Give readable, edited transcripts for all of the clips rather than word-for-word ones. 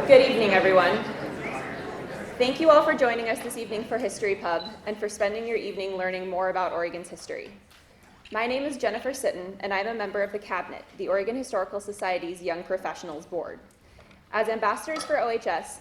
Good evening, everyone. Thank you all for joining us this evening for History Pub and for spending your evening learning more about Oregon's history. My name is Jennifer Sitton, and I'm a member of the Cabinet, the Oregon Historical Society's Young Professionals Board. As ambassadors for OHS,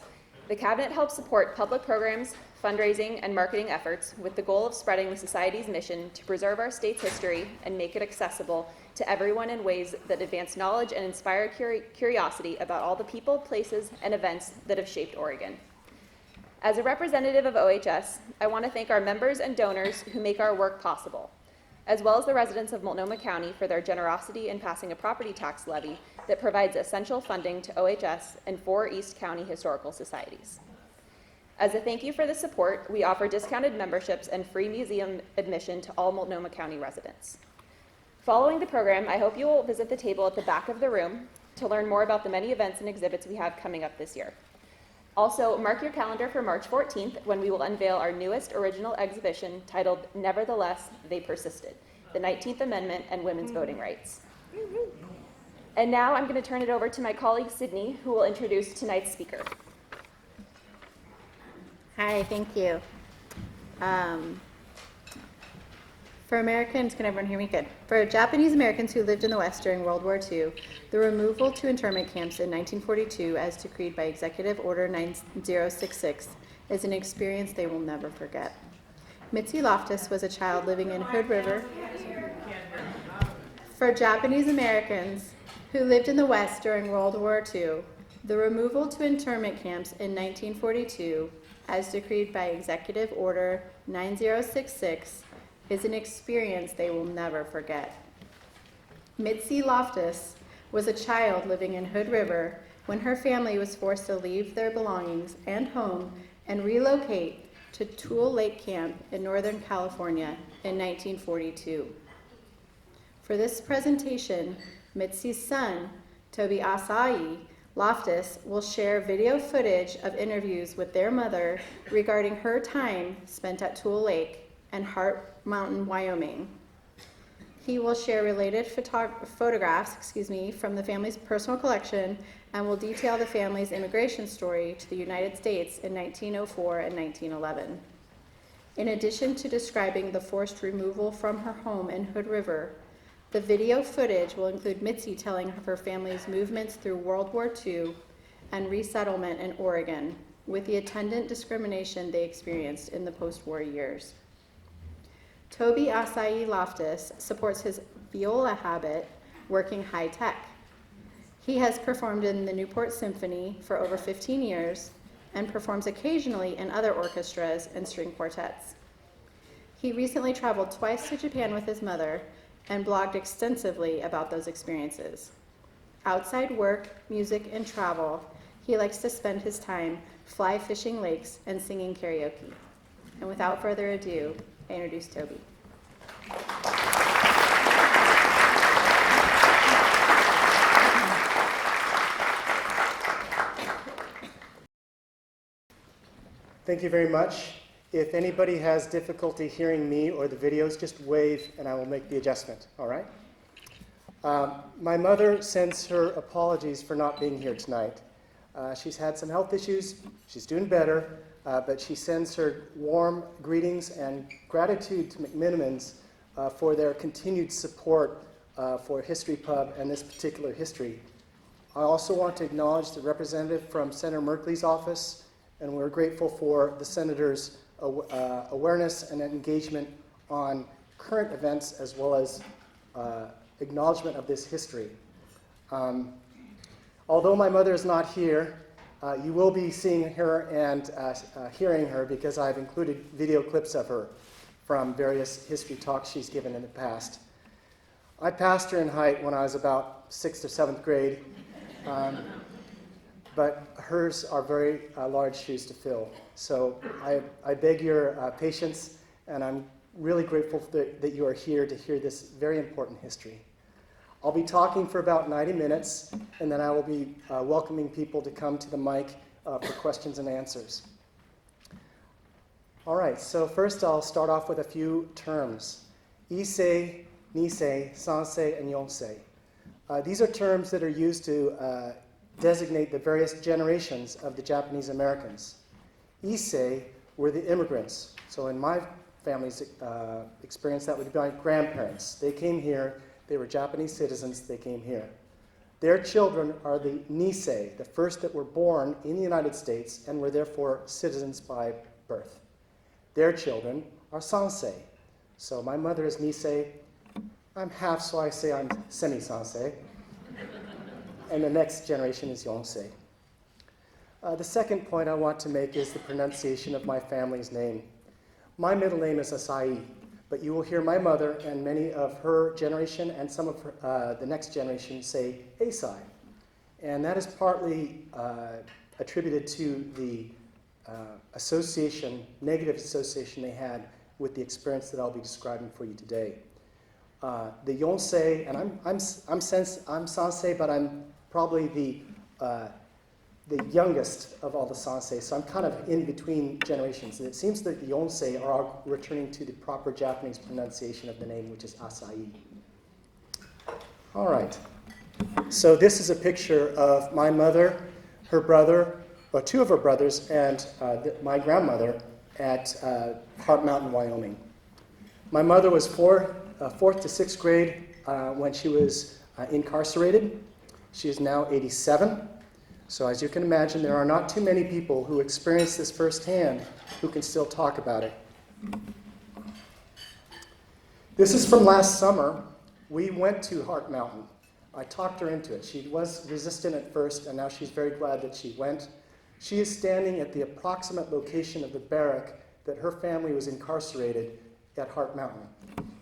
the Cabinet helps support public programs, fundraising, and marketing efforts with the goal of spreading the Society's mission to preserve our state's history and make it accessible to everyone in ways that advance knowledge and inspire curiosity about all the people, places, and events that have shaped Oregon. As a representative of OHS, I want to thank our members and donors who make our work possible, as well as the residents of Multnomah County for their generosity in passing a property tax levy that provides essential funding to OHS and 4 East County historical societies. As a thank you for the support, we offer discounted memberships and free museum admission to all Multnomah County residents. Following the program, I hope you will visit the table at the back of the room to learn more about the many events and exhibits we have coming up this year. Also, mark your calendar for March 14th when we will unveil our newest original exhibition titled Nevertheless, They Persisted, the 19th Amendment and Women's Voting Rights. And now I'm going to turn it over to my colleague Sydney, who will introduce tonight's speaker. Hi, thank you. For Americans, can everyone hear me? Good. For Japanese Americans who lived in the West during World War II, the removal to internment camps in 1942, as decreed by Executive Order 9066, is an experience they will never forget. Mitzi Loftus was a child living in Hood River. For Japanese Americans who lived in the West during World War II, the removal to internment camps in 1942, as decreed by Executive Order 9066, is an experience they will never forget. Mitzi Loftus was a child living in Hood River when her family was forced to leave their belongings and home and relocate to Tule Lake Camp in Northern California in 1942. For this presentation, Mitzi's son, Toby Asai Loftus, will share video footage of interviews with their mother regarding her time spent at Tule Lake and Hart Mountain, Wyoming. He will share related photographs from the family's personal collection and will detail the family's immigration story to the United States in 1904 and 1911. In addition to describing the forced removal from her home in Hood River, the video footage will include Mitzi telling of her family's movements through World War II and resettlement in Oregon, with the attendant discrimination they experienced in the post-war years. Toby Asai Loftus supports his viola habit working high tech. He has performed in the Newport Symphony for over 15 years and performs occasionally in other orchestras and string quartets. He recently traveled twice to Japan with his mother and blogged extensively about those experiences. Outside work, music, and travel, he likes to spend his time fly fishing lakes and singing karaoke. And without further ado, I introduce Toby. Thank you very much. If anybody has difficulty hearing me or the videos, just wave and I will make the adjustment, all right? My mother sends her apologies for not being here tonight. She's had some health issues. She's doing better, but she sends her warm greetings and gratitude to McMenamins for their continued support for History Pub and this particular history. I also want to acknowledge the representative from Senator Merkley's office, and we're grateful for the Senator's awareness and engagement on current events as well as acknowledgement of this history. Although my mother is not here, you will be seeing her and hearing her because I've included video clips of her from various history talks she's given in the past. I passed her in height when I was about 6th or 7th grade, but hers are very large shoes to fill. So I beg your patience, and I'm really grateful that you are here to hear this very important history. I'll be talking for about 90 minutes, and then I will be welcoming people to come to the mic for questions and answers. All right, so first I'll start off with a few terms. Issei, Nisei, Sansei, and Yonsei. These are terms that are used to designate the various generations of the Japanese Americans. Issei were the immigrants. So in my family's experience, that would be my grandparents. They came here, they were Japanese citizens, they came here. Their children are the Nisei, the first that were born in the United States and were therefore citizens by birth. Their children are Sansei. So my mother is Nisei. I'm half, so I say I'm semi-Sansei. And the next generation is Yonsei. The second point I want to make is the pronunciation of my family's name. My middle name is Asai, but you will hear my mother and many of her generation and some of the next generation say Issei. And that is partly attributed to the negative association they had with the experience that I'll be describing for you today. The Yonsei, and I'm Sansei, but I'm probably the youngest of all the Sansei, so I'm kind of in between generations. And it seems that the Yonsei are all returning to the proper Japanese pronunciation of the name, which is Asai. All right. So this is a picture of my mother, her brother, well, two of her brothers, and my grandmother at Heart Mountain, Wyoming. My mother was fourth to sixth grade when she was incarcerated. She is now 87. So as you can imagine, there are not too many people who experience this firsthand who can still talk about it. This is from last summer. We went to Heart Mountain. I talked her into it. She was resistant at first, and now she's very glad that she went. She is standing at the approximate location of the barrack that her family was incarcerated at Heart Mountain.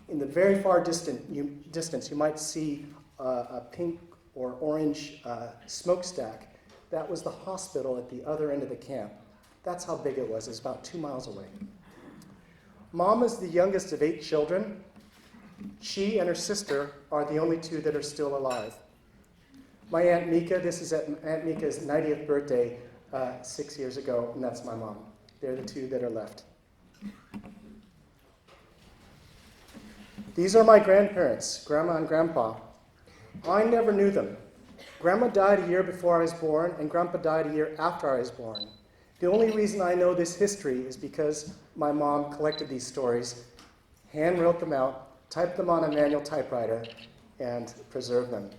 In the very far distance, you might see a pink or orange smokestack. That was the hospital at the other end of the camp. That's how big it was. It's about 2 miles away. Mom is the youngest of 8 children. She and her sister are the only 2 that are still alive. My Aunt Mika, this is Aunt Mika's 90th birthday 6 years ago, and that's my mom. They're the 2 that are left. These are my grandparents, Grandma and Grandpa. I never knew them. Grandma died a year before I was born, and Grandpa died a year after I was born. The only reason I know this history is because my mom collected these stories, hand-wrote them out, typed them on a manual typewriter, and preserved them.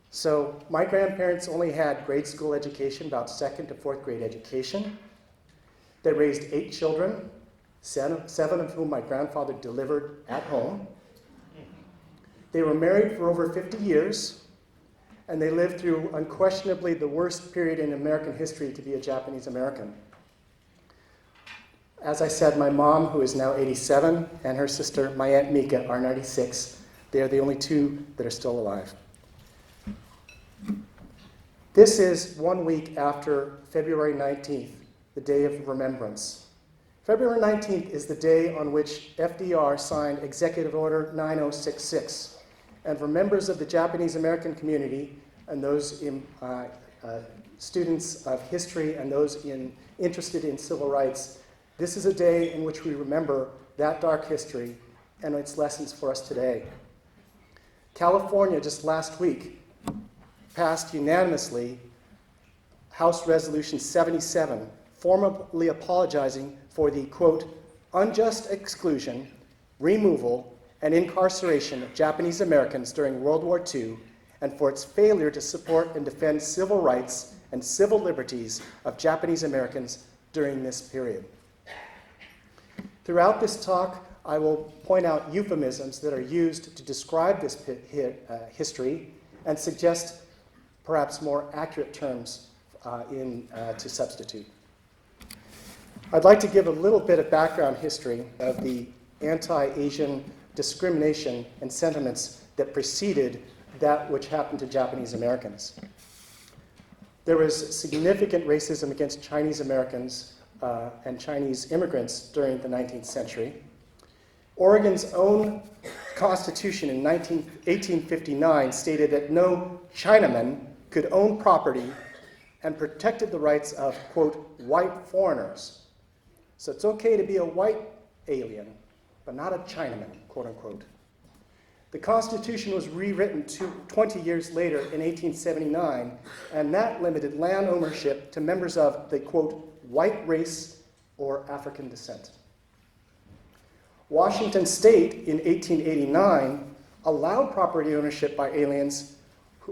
So my grandparents only had grade school education, about 2nd to 4th grade education. They raised 8 children, 7 of whom my grandfather delivered at home. They were married for over 50 years. And they lived through unquestionably the worst period in American history to be a Japanese American. As I said, my mom, who is now 87, and her sister, my Aunt Mika, are 96. They are the only 2 that are still alive. This is 1 week after February 19th, the day of Remembrance. February 19th is the day on which FDR signed Executive Order 9066. And for members of the Japanese American community and those students of history and those interested in civil rights, this is a day in which we remember that dark history and its lessons for us today. California, just last week, passed unanimously House Resolution 77, formally apologizing for the, quote, unjust exclusion, removal, and incarceration of Japanese Americans during World War II, and for its failure to support and defend civil rights and civil liberties of Japanese Americans during this period. Throughout this talk, I will point out euphemisms that are used to describe this history and suggest perhaps more accurate terms to substitute. I'd like to give a little bit of background history of the anti-Asian discrimination and sentiments that preceded that which happened to Japanese Americans. There was significant racism against Chinese Americans and Chinese immigrants during the 19th century. Oregon's own constitution in 1859 stated that no Chinaman could own property and protected the rights of, quote, white foreigners. So it's okay to be a white alien, but not a Chinaman, quote unquote. The Constitution was rewritten 20 years later in 1879, and that limited land ownership to members of the, quote, white race or African descent. Washington State in 1889 allowed property ownership by aliens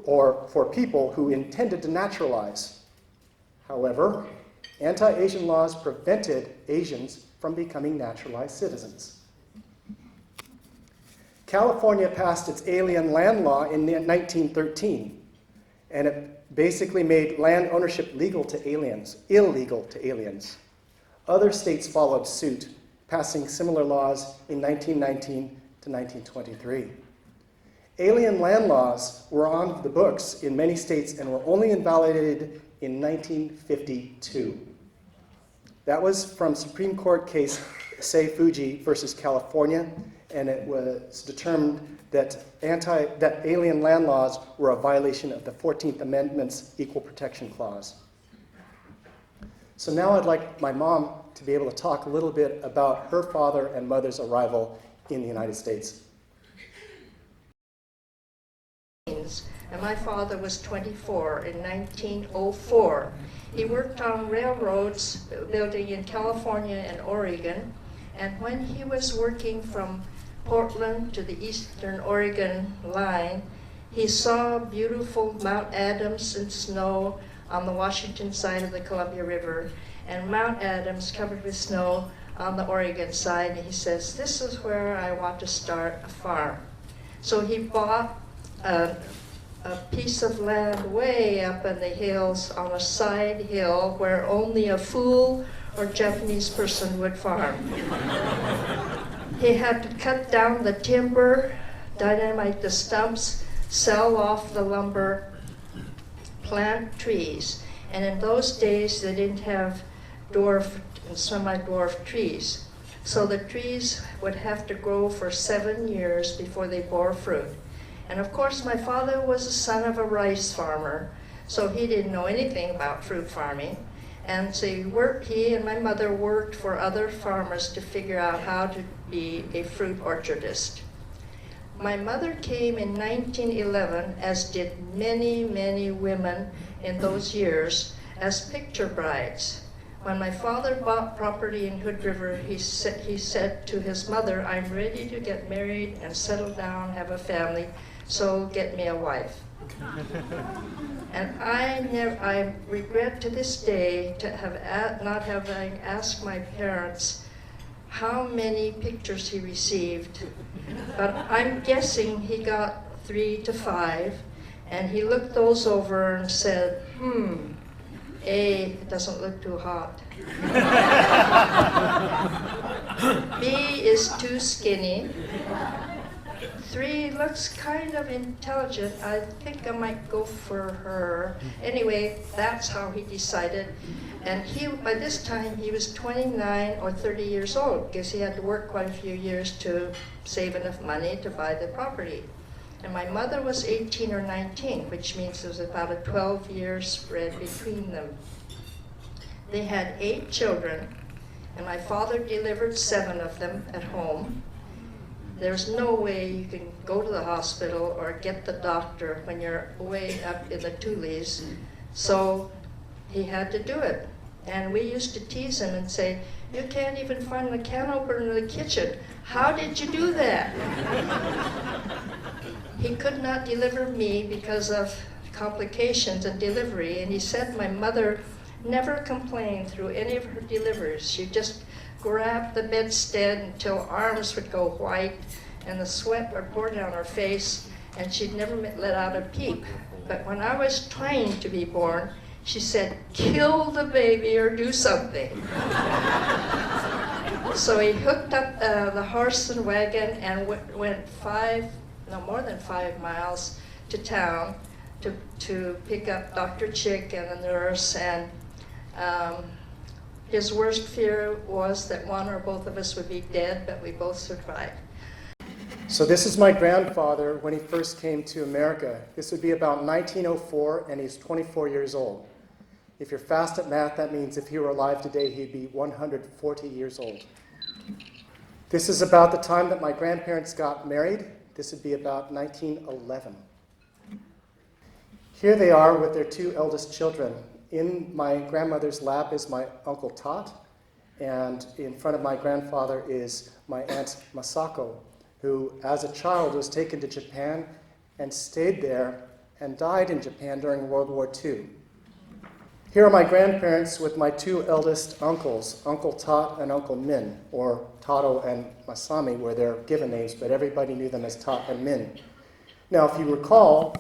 or for people who intended to naturalize. However, anti-Asian laws prevented Asians from becoming naturalized citizens. California passed its alien land law in 1913, and it basically made land ownership illegal to aliens. Other states followed suit, passing similar laws in 1919 to 1923. Alien land laws were on the books in many states and were only invalidated in 1952. That was from Supreme Court case Issei Fuji versus California, and it was determined that alien land laws were a violation of the 14th Amendment's Equal Protection Clause. So now I'd like my mom to be able to talk a little bit about her father and mother's arrival in the United States. And my father was 24 in 1904. He worked on railroads building in California and Oregon, and when he was working from Portland to the eastern Oregon line, he saw beautiful Mount Adams and snow on the Washington side of the Columbia River, and Mount Adams covered with snow on the Oregon side, and he says, "This is where I want to start a farm." So he bought a piece of land way up in the hills on a side hill where only a fool or Japanese person would farm. He had to cut down the timber, dynamite the stumps, sell off the lumber, plant trees. And in those days, they didn't have dwarf and semi-dwarf trees. So the trees would have to grow for 7 years before they bore fruit. And of course, my father was the son of a rice farmer, so he didn't know anything about fruit farming. And so he and my mother worked for other farmers to figure out how to be a fruit orchardist. My mother came in 1911, as did many, many women in those years, as picture brides. When my father bought property in Hood River, he said to his mother, "I'm ready to get married and settle down, have a family, so get me a wife." And I regret to this day to have not having asked my parents how many pictures he received, but I'm guessing he got 3 to 5, and he looked those over and said, A, it doesn't look too hot. B is too skinny. 3 looks kind of intelligent. I think I might go for her. Anyway, that's how he decided. And by this time, he was 29 or 30 years old because he had to work quite a few years to save enough money to buy the property. And my mother was 18 or 19, which means there was about a 12-year spread between them. They had 8 children, and my father delivered 7 of them at home. There's no way you can go to the hospital or get the doctor when you're way up in the Tules. So he had to do it. And we used to tease him and say, "You can't even find the can opener in the kitchen. How did you do that?" He could not deliver me because of complications in delivery. And he said my mother never complained through any of her deliveries. She just grabbed the bedstead until arms would go white and the sweat would pour down her face, and she'd never let out a peep. But when I was trying to be born, she said, "Kill the baby or do something." So he hooked up the horse and wagon and went more than 5 miles to town to pick up Dr. Chick and the nurse. And his worst fear was that one or both of us would be dead, but we both survived. So this is my grandfather when he first came to America. This would be about 1904, and he's 24 years old. If you're fast at math, that means if he were alive today, he'd be 140 years old. This is about the time that my grandparents got married. This would be about 1911. Here they are with their two eldest children. In my grandmother's lap is my Uncle Tot, and in front of my grandfather is my Aunt Masako, who as a child was taken to Japan and stayed there and died in Japan during World War II. Here are my grandparents with my two eldest uncles, Uncle Tot and Uncle Min, or Tato and Masami were their given names, but everybody knew them as Tot and Min. Now, if you recall,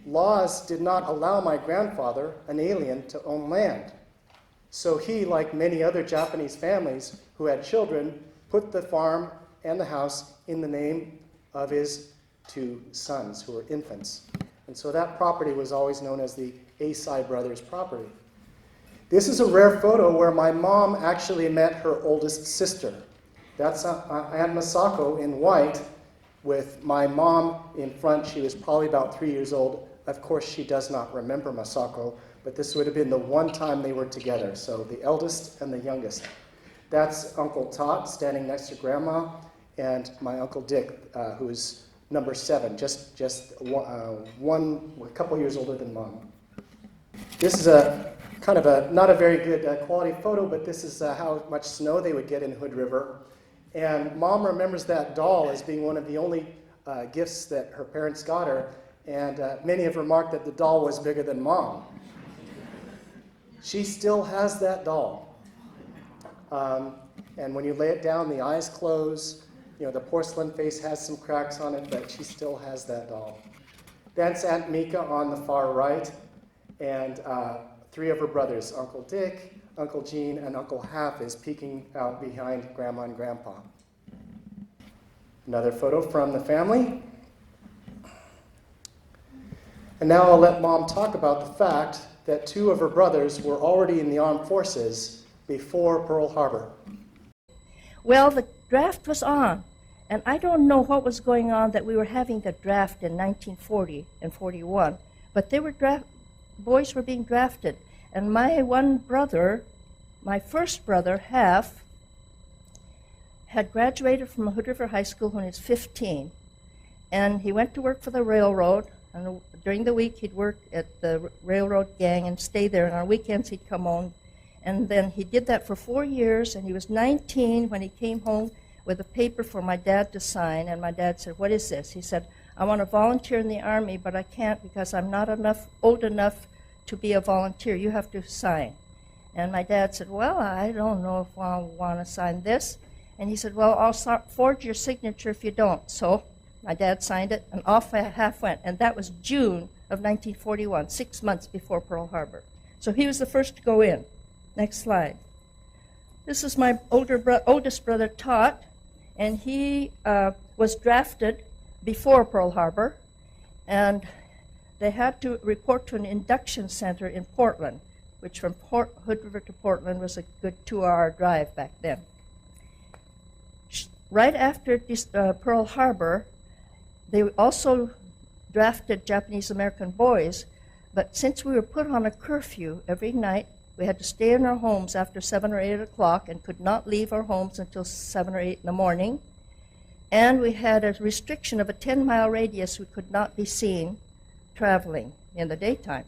laws did not allow my grandfather, an alien, to own land. So he, like many other Japanese families who had children, put the farm and the house in the name of his two sons, who were infants. And so that property was always known as the Asai brothers' property. This is a rare photo where my mom actually met her oldest sister. That's Aunt Masako in white with my mom in front. She was probably about 3 years old. Of course, she does not remember Masako, but this would have been the one time they were together. So the eldest and the youngest. That's Uncle Tot standing next to Grandma, and my Uncle Dick, who's number 7, just a couple years older than Mom. This is a kind of not a very good quality photo, but this is how much snow they would get in Hood River. And Mom remembers that doll as being one of the only gifts that her parents got her, and many have remarked that the doll was bigger than Mom. She still has that doll. And when you lay it down, the eyes close. You know, the porcelain face has some cracks on it, but she still has that doll. That's Aunt Mika on the far right, and 3 of her brothers, Uncle Dick, Uncle Gene, and Uncle Hap is peeking out behind Grandma and Grandpa. Another photo from the family. And now I'll let Mom talk about the fact that 2 of her brothers were already in the armed forces before Pearl Harbor. Well, the draft was on, and I don't know what was going on that we were having the draft in 1940 and 41, but they were boys were being drafted. And my one brother, my first brother, Half, had graduated from Hood River High School when he was 15. And he went to work for the railroad. And during the week, he'd work at the railroad gang and stay there. And on weekends, he'd come home. And then he did that for 4 years. And he was 19 when he came home with a paper for my dad to sign. And my dad said, "What is this?" He said, "I want to volunteer in the Army, but I can't because I'm not old enough to be a volunteer. You have to sign." And my dad said, "Well, I don't know if I want to sign this." And he said, "Well, I'll forge your signature if you don't." So my dad signed it, and off Half went. And that was June of 1941, 6 months before Pearl Harbor. So he was the first to go in. Next slide. This is my oldest brother, Tot, and he was drafted before Pearl Harbor, and they had to report to an induction center in Portland, which from Hood River to Portland was a good 2-hour drive back then. Right after Pearl Harbor, they also drafted Japanese-American boys, but since we were put on a curfew every night, we had to stay in our homes after 7 or 8 o'clock and could not leave our homes until 7 or 8 in the morning. And we had a restriction of a 10-mile radius. We could not be seen traveling in the daytime.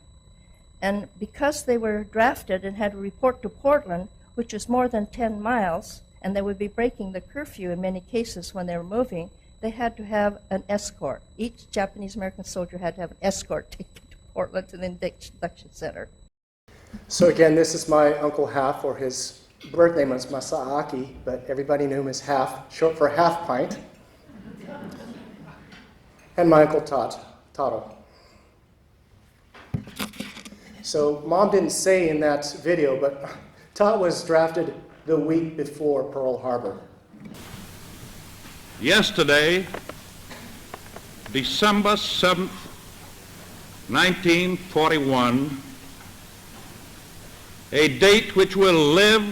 And because they were drafted and had to report to Portland, which is more than 10 miles, and they would be breaking the curfew in many cases when they were moving, they had to have an escort. Each Japanese-American soldier had to have an escort taken to Portland to the induction center. So again, this is my Uncle Half, or his birth name was Masaaki, but everybody knew him as Half, short for Half Pint. And my Uncle Tato. So Mom didn't say in that video, but Tot was drafted the week before Pearl Harbor. Yesterday, December 7th, 1941, a date which will live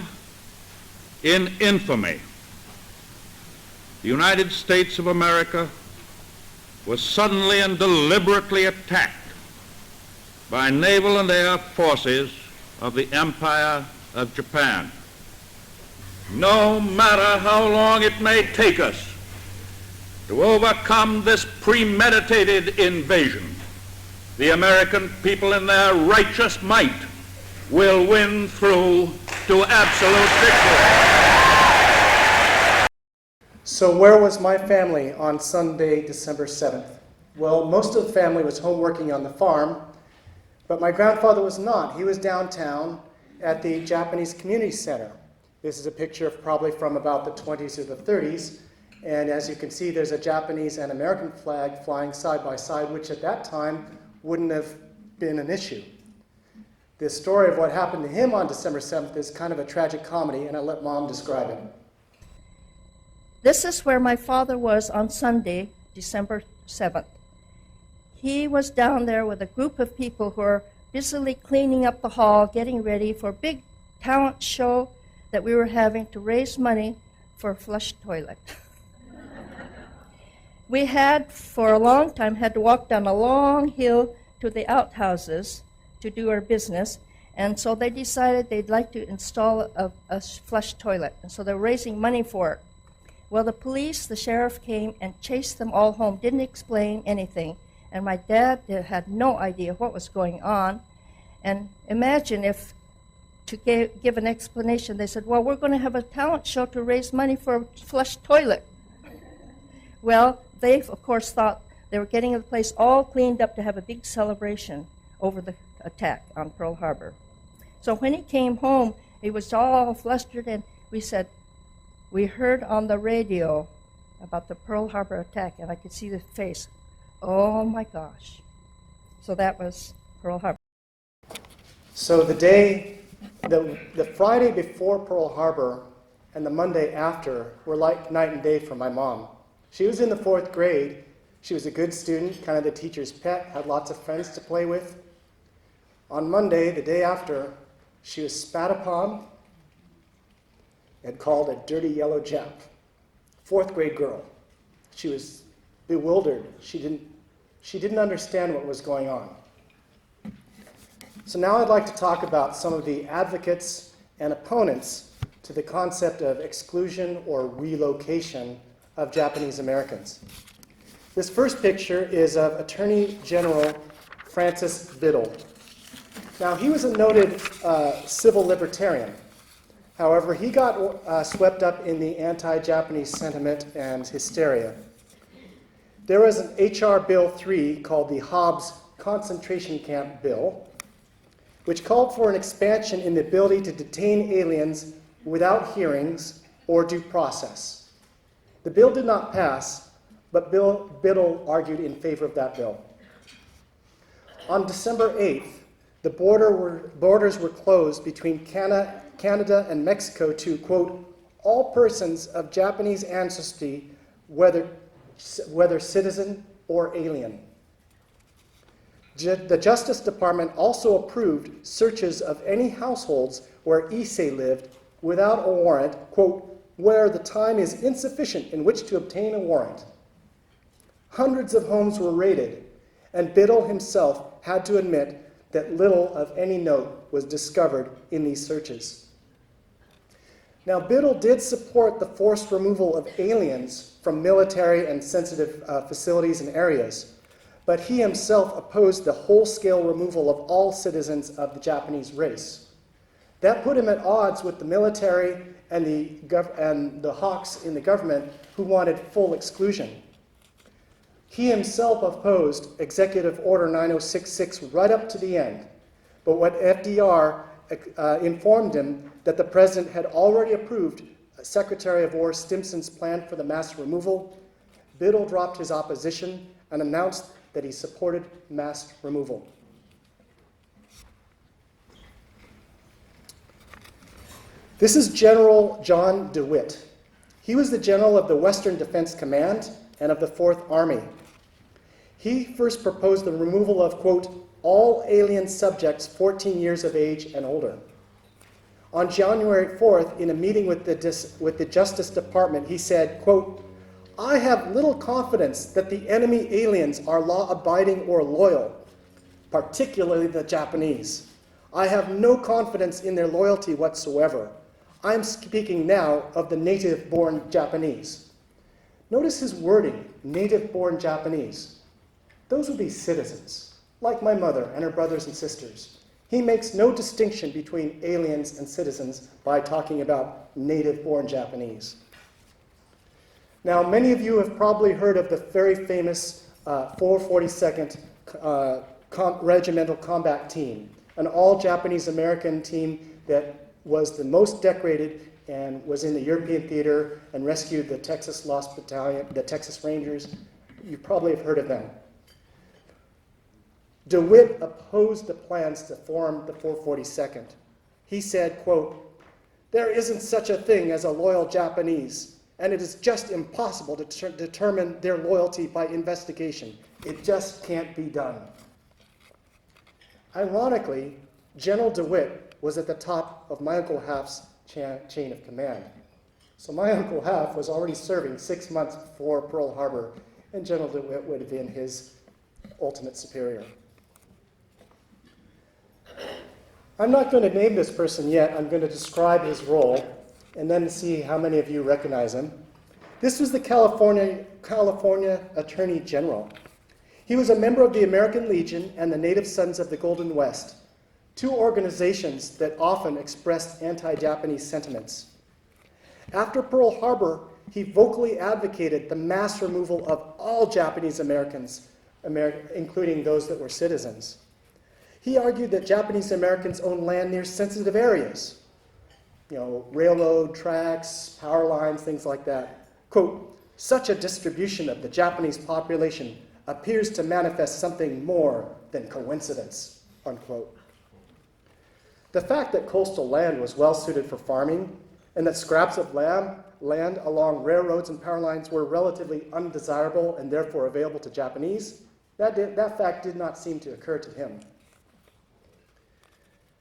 in infamy. The United States of America was suddenly and deliberately attacked by naval and air forces of the Empire of Japan. No matter how long it may take us To overcome this premeditated invasion, the American people in their righteous might will win through to absolute victory. So where was my family on Sunday, December 7th? Well, most of the family was home working on the farm, but my grandfather was not. He was downtown at the Japanese Community Center. This is a picture probably from about the 20s or the 30s, and as you can see, there's a Japanese and American flag flying side by side, which at that time wouldn't have been an issue. The story of what happened to him on December 7th is kind of a tragic comedy, and I'll let Mom describe it. This is where my father was on Sunday, December 7th. He was down there with a group of people who are busily cleaning up the hall, getting ready for a big talent show that we were having to raise money for a flush toilet. We had, for a long time, had to walk down a long hill to the outhouses to do our business, and so they decided they'd like to install a flush toilet, and so they're raising money for it. Well, the police, the sheriff came and chased them all home, didn't explain anything, and my dad had no idea what was going on. And imagine if, to give an explanation, they said, well, we're going to have a talent show to raise money for a flush toilet. Well, they, of course, thought they were getting the place all cleaned up to have a big celebration over the attack on Pearl Harbor. So when he came home, he was all flustered, and we said, we heard on the radio about the Pearl Harbor attack, and I could see the face. Oh my gosh. So that was Pearl Harbor. So the Friday before Pearl Harbor and the Monday after were like night and day for my mom. She was in the 4th grade. She was a good student, kind of the teacher's pet, had lots of friends to play with. On Monday, the day after, she was spat upon and called a dirty yellow Jap. 4th grade girl. She was bewildered. She didn't understand what was going on. So now I'd like to talk about some of the advocates and opponents to the concept of exclusion or relocation of Japanese Americans. This first picture is of Attorney General Francis Biddle. Now, he was a noted civil libertarian. However, he got swept up in the anti-Japanese sentiment and hysteria. There was an H.R. Bill 3 called the Hobbs Concentration Camp Bill, which called for an expansion in the ability to detain aliens without hearings or due process. The bill did not pass, but Biddle argued in favor of that bill. On December 8th, the borders were closed between Canada and Mexico to, quote, all persons of Japanese ancestry, whether citizen or alien. The Justice Department also approved searches of any households where Issei lived without a warrant, quote, where the time is insufficient in which to obtain a warrant. Hundreds of homes were raided, and Biddle himself had to admit that little of any note was discovered in these searches. Now, Biddle did support the forced removal of aliens from military and sensitive facilities and areas, but he himself opposed the whole-scale removal of all citizens of the Japanese race. That put him at odds with the military and the hawks in the government who wanted full exclusion. He himself opposed Executive Order 9066 right up to the end, but when FDR informed him that the president had already approved Secretary of War Stimson's plan for the mass removal, Biddle dropped his opposition and announced that he supported mass removal. This is General John DeWitt. He was the general of the Western Defense Command and of the 4th Army. He first proposed the removal of, quote, all alien subjects 14 years of age and older. On January 4th, in a meeting with the Justice Department, he said, quote, I have little confidence that the enemy aliens are law-abiding or loyal, particularly the Japanese. I have no confidence in their loyalty whatsoever. I'm speaking now of the native-born Japanese. Notice his wording, native-born Japanese. Those would be citizens, like my mother and her brothers and sisters. He makes no distinction between aliens and citizens by talking about native-born Japanese. Now, many of you have probably heard of the very famous 442nd Regimental Combat Team, an all-Japanese American team that was the most decorated and was in the European theater and rescued the Texas Lost Battalion, the Texas Rangers. You probably have heard of them. DeWitt opposed the plans to form the 442nd. He said, quote, "There isn't such a thing as a loyal Japanese, and it is just impossible to determine their loyalty by investigation. It just can't be done." Ironically, General DeWitt was at the top of my Uncle Half's chain of command. So my Uncle Half was already serving 6 months before Pearl Harbor, and General DeWitt would have been his ultimate superior. I'm not going to name this person yet. I'm going to describe his role and then see how many of you recognize him. This was the California Attorney General. He was a member of the American Legion and the Native Sons of the Golden West, two organizations that often expressed anti-Japanese sentiments. After Pearl Harbor, he vocally advocated the mass removal of all Japanese Americans, including those that were citizens. He argued that Japanese Americans own land near sensitive areas, railroad tracks, power lines, things like that. Quote, "Such a distribution of the Japanese population appears to manifest something more than coincidence," unquote. The fact that coastal land was well suited for farming and that scraps of land along railroads and power lines were relatively undesirable and therefore available to Japanese, that fact did not seem to occur to him.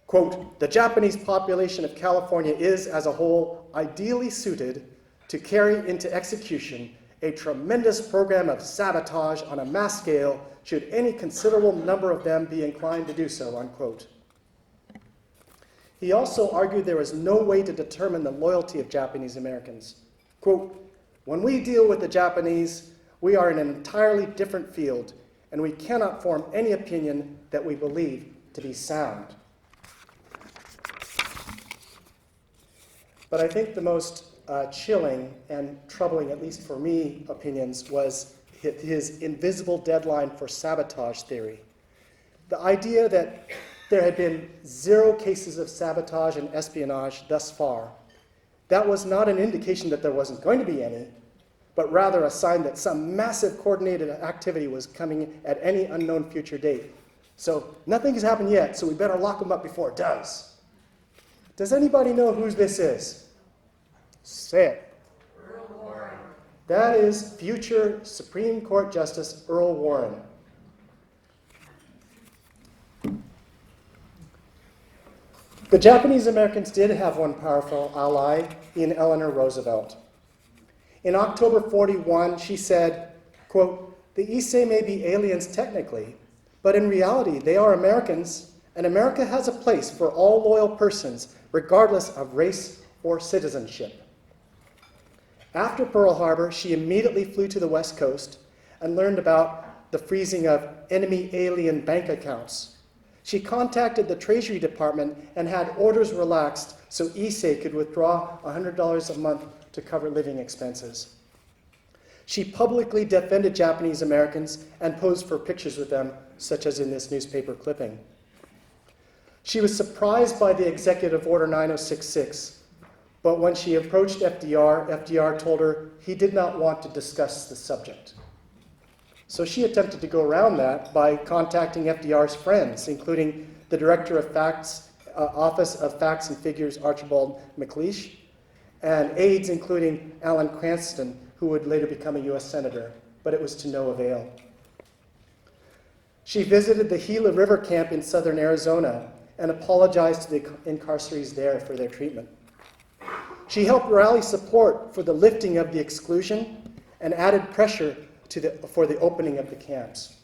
Quote, "The Japanese population of California is, as a whole, ideally suited to carry into execution a tremendous program of sabotage on a mass scale should any considerable number of them be inclined to do so," unquote. He also argued there was no way to determine the loyalty of Japanese Americans. Quote, "When we deal with the Japanese, we are in an entirely different field, and we cannot form any opinion that we believe to be sound." But I think the most chilling and troubling, at least for me, opinions was his invisible deadline for sabotage theory. The idea that there had been 0 cases of sabotage and espionage thus far, that was not an indication that there wasn't going to be any, but rather a sign that some massive coordinated activity was coming at any unknown future date. So nothing has happened yet, so we better lock them up before it does. Does anybody know who this is? Say it. Earl Warren. That is future Supreme Court Justice Earl Warren. The Japanese Americans did have one powerful ally in Eleanor Roosevelt. In October 41, she said, quote, "The Issei may be aliens technically, but in reality they are Americans, and America has a place for all loyal persons, regardless of race or citizenship." After Pearl Harbor, she immediately flew to the West Coast and learned about the freezing of enemy alien bank accounts. She contacted the Treasury Department and had orders relaxed so Issei could withdraw $100 a month to cover living expenses. She publicly defended Japanese Americans and posed for pictures with them, such as in this newspaper clipping. She was surprised by the Executive Order 9066, but when she approached FDR told her he did not want to discuss the subject. So she attempted to go around that by contacting FDR's friends, including the Director of Office of Facts and Figures, Archibald MacLeish, and aides including Alan Cranston, who would later become a U.S. Senator, but it was to no avail. She visited the Gila River camp in southern Arizona and apologized to the incarcerees there for their treatment. She helped rally support for the lifting of the exclusion and added pressure for the opening of the camps.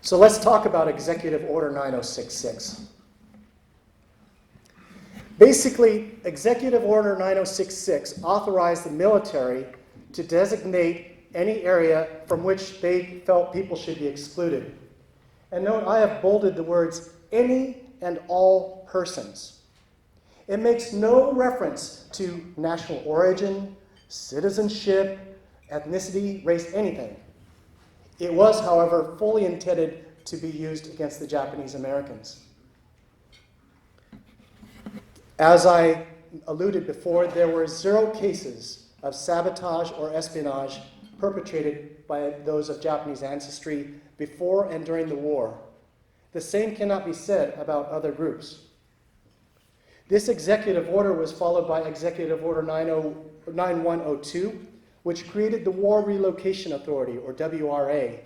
So let's talk about Executive Order 9066. Basically, Executive Order 9066 authorized the military to designate any area from which they felt people should be excluded. And note, I have bolded the words, any and all persons. It makes no reference to national origin, citizenship, ethnicity, race, anything. It was, however, fully intended to be used against the Japanese Americans. As I alluded before, there were 0 cases of sabotage or espionage perpetrated by those of Japanese ancestry before and during the war. The same cannot be said about other groups. This executive order was followed by Executive Order 9102, which created the War Relocation Authority, or WRA.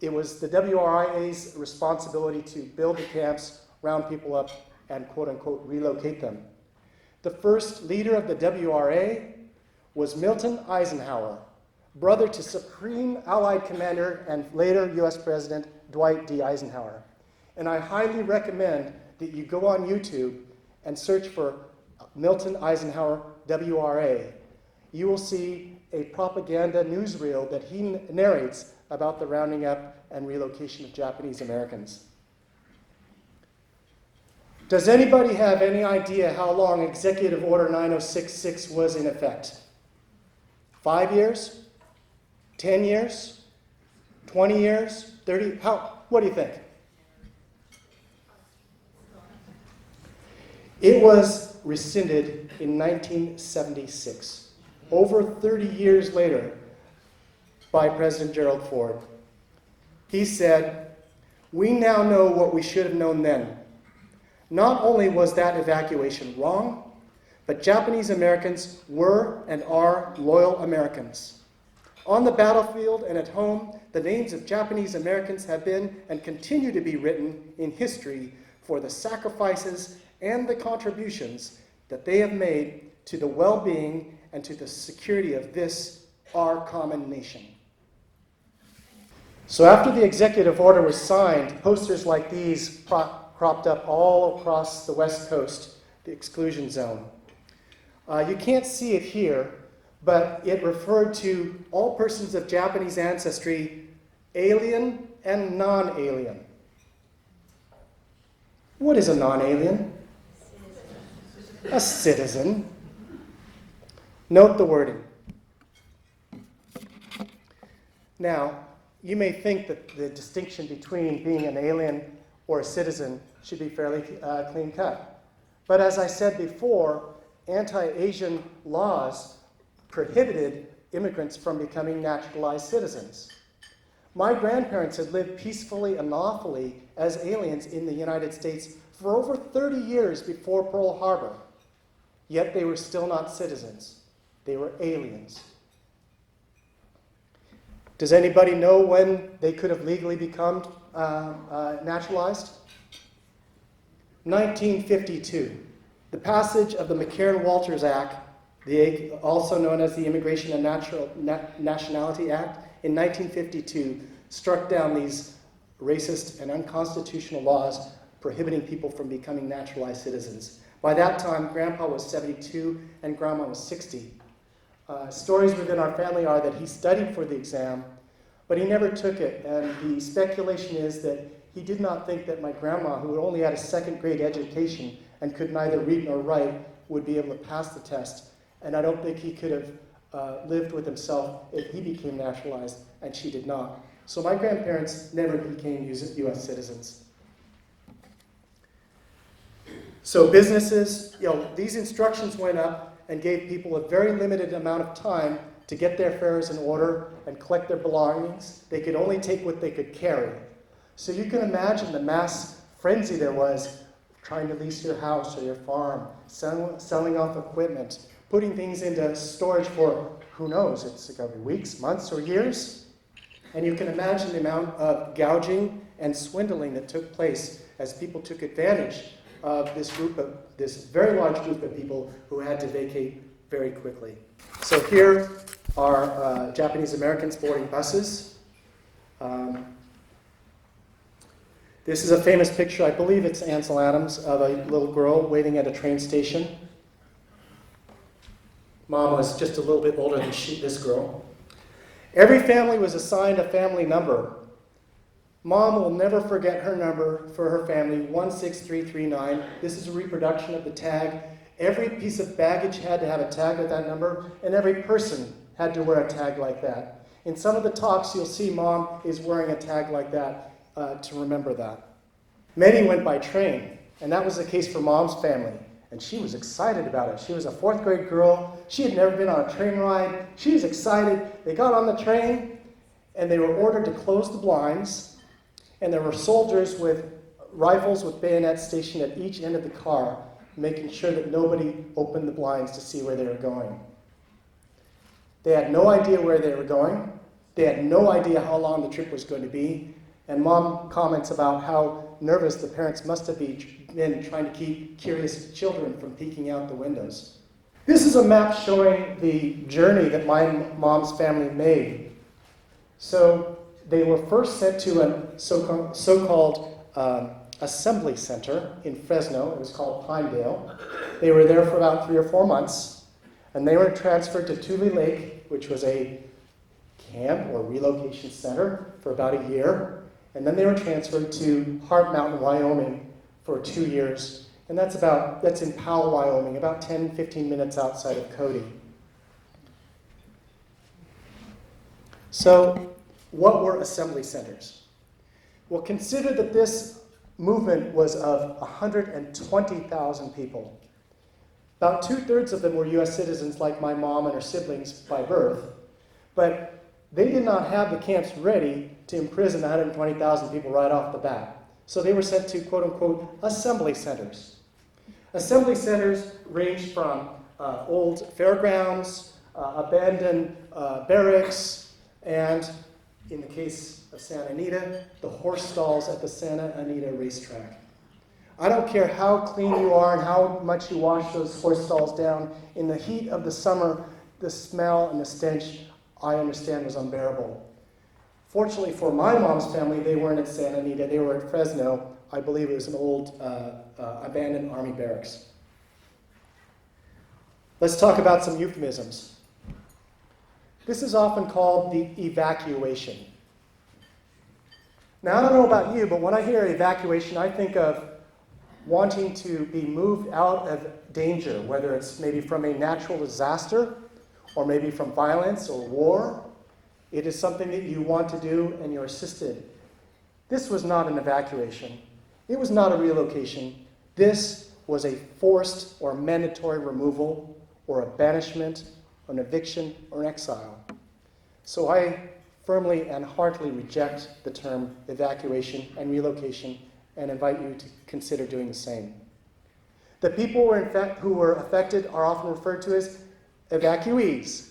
It was the WRIA's responsibility to build the camps, round people up, and quote-unquote relocate them. The first leader of the WRA was Milton Eisenhower, brother to Supreme Allied Commander and later U.S. President Dwight D. Eisenhower. And I highly recommend that you go on YouTube and search for Milton Eisenhower WRA. You will see a propaganda newsreel that he narrates about the rounding up and relocation of Japanese Americans. Does anybody have any idea how long Executive Order 9066 was in effect? 5 years? 10 years? 20 years? 30? What do you think? It was rescinded in 1976, over 30 years later, by President Gerald Ford. He said, "We now know what we should have known then. Not only was that evacuation wrong, but Japanese Americans were and are loyal Americans. On the battlefield and at home, the names of Japanese Americans have been and continue to be written in history for the sacrifices and the contributions that they have made to the well-being and to the security of this, our common nation." So after the executive order was signed, posters like these cropped up all across the West Coast, the exclusion zone. You can't see it here, but it referred to all persons of Japanese ancestry, alien and non-alien. What is a non-alien? A citizen. Note the wording. Now, you may think that the distinction between being an alien or a citizen should be fairly clean cut. But as I said before, anti-Asian laws prohibited immigrants from becoming naturalized citizens. My grandparents had lived peacefully and lawfully as aliens in the United States for over 30 years before Pearl Harbor, yet they were still not citizens. They were aliens. Does anybody know when they could have legally become naturalized? 1952. The passage of the McCarran-Walters Act, also known as the Immigration and Nationality Act, in 1952 struck down these racist and unconstitutional laws prohibiting people from becoming naturalized citizens. By that time, Grandpa was 72 and Grandma was 60. Stories within our family are that he studied for the exam, but he never took it, and the speculation is that he did not think that my grandma, who only had a second grade education and could neither read nor write, would be able to pass the test. And I don't think he could have lived with himself if he became naturalized, and she did not. So my grandparents never became U.S. citizens. So businesses, these instructions went up and gave people a very limited amount of time to get their affairs in order and collect their belongings. They could only take what they could carry. So you can imagine the mass frenzy there was trying to lease your house or your farm, selling off equipment, putting things into storage for, who knows, it's going to be weeks, months, or years. And you can imagine the amount of gouging and swindling that took place as people took advantage of this very large group of people who had to vacate very quickly. So here are Japanese Americans boarding buses. This is a famous picture, I believe it's Ansel Adams, of a little girl waiting at a train station. Mom was just a little bit older than this girl. Every family was assigned a family number. Mom will never forget her number for her family, 16339. This is a reproduction of the tag. Every piece of baggage had to have a tag with that number, and every person had to wear a tag like that. In some of the talks, you'll see Mom is wearing a tag like that to remember that. Many went by train, and that was the case for Mom's family, and she was excited about it. She was a 4th grade girl. She had never been on a train ride. She was excited. They got on the train, and they were ordered to close the blinds, and there were soldiers with rifles with bayonets stationed at each end of the car, making sure that nobody opened the blinds to see where they were going. They had no idea where they were going. They had no idea how long the trip was going to be. And Mom comments about how nervous the parents must have been trying to keep curious children from peeking out the windows. This is a map showing the journey that my mom's family made. So they were first sent to a so-called assembly center in Fresno. It was called Pinedale. They were there for about 3 or 4 months, and they were transferred to Tule Lake, which was a camp or relocation center, for about a year. And then they were transferred to Heart Mountain, Wyoming for 2 years. And that's in Powell, Wyoming, about 10, 15 minutes outside of Cody. So what were assembly centers? Well, consider that this movement was of 120,000 people. About 2/3 of them were U.S. citizens like my mom and her siblings by birth, but they did not have the camps ready to imprison 120,000 people right off the bat. So they were sent to, quote-unquote, assembly centers. Assembly centers ranged from old fairgrounds, abandoned barracks, and in the case of Santa Anita, the horse stalls at the Santa Anita racetrack. I don't care how clean you are and how much you wash those horse stalls down. In the heat of the summer, the smell and the stench, I understand, was unbearable. Fortunately for my mom's family, they weren't at Santa Anita. They were at Fresno. I believe it was an old abandoned army barracks. Let's talk about some euphemisms. This is often called the evacuation. Now, I don't know about you, but when I hear evacuation, I think of wanting to be moved out of danger, whether it's maybe from a natural disaster or maybe from violence or war. It is something that you want to do and you're assisted. This was not an evacuation. It was not a relocation. This was a forced or mandatory removal or a banishment or an eviction or an exile. So I firmly and heartily reject the term evacuation and relocation and invite you to consider doing the same. The people who were affected are often referred to as evacuees.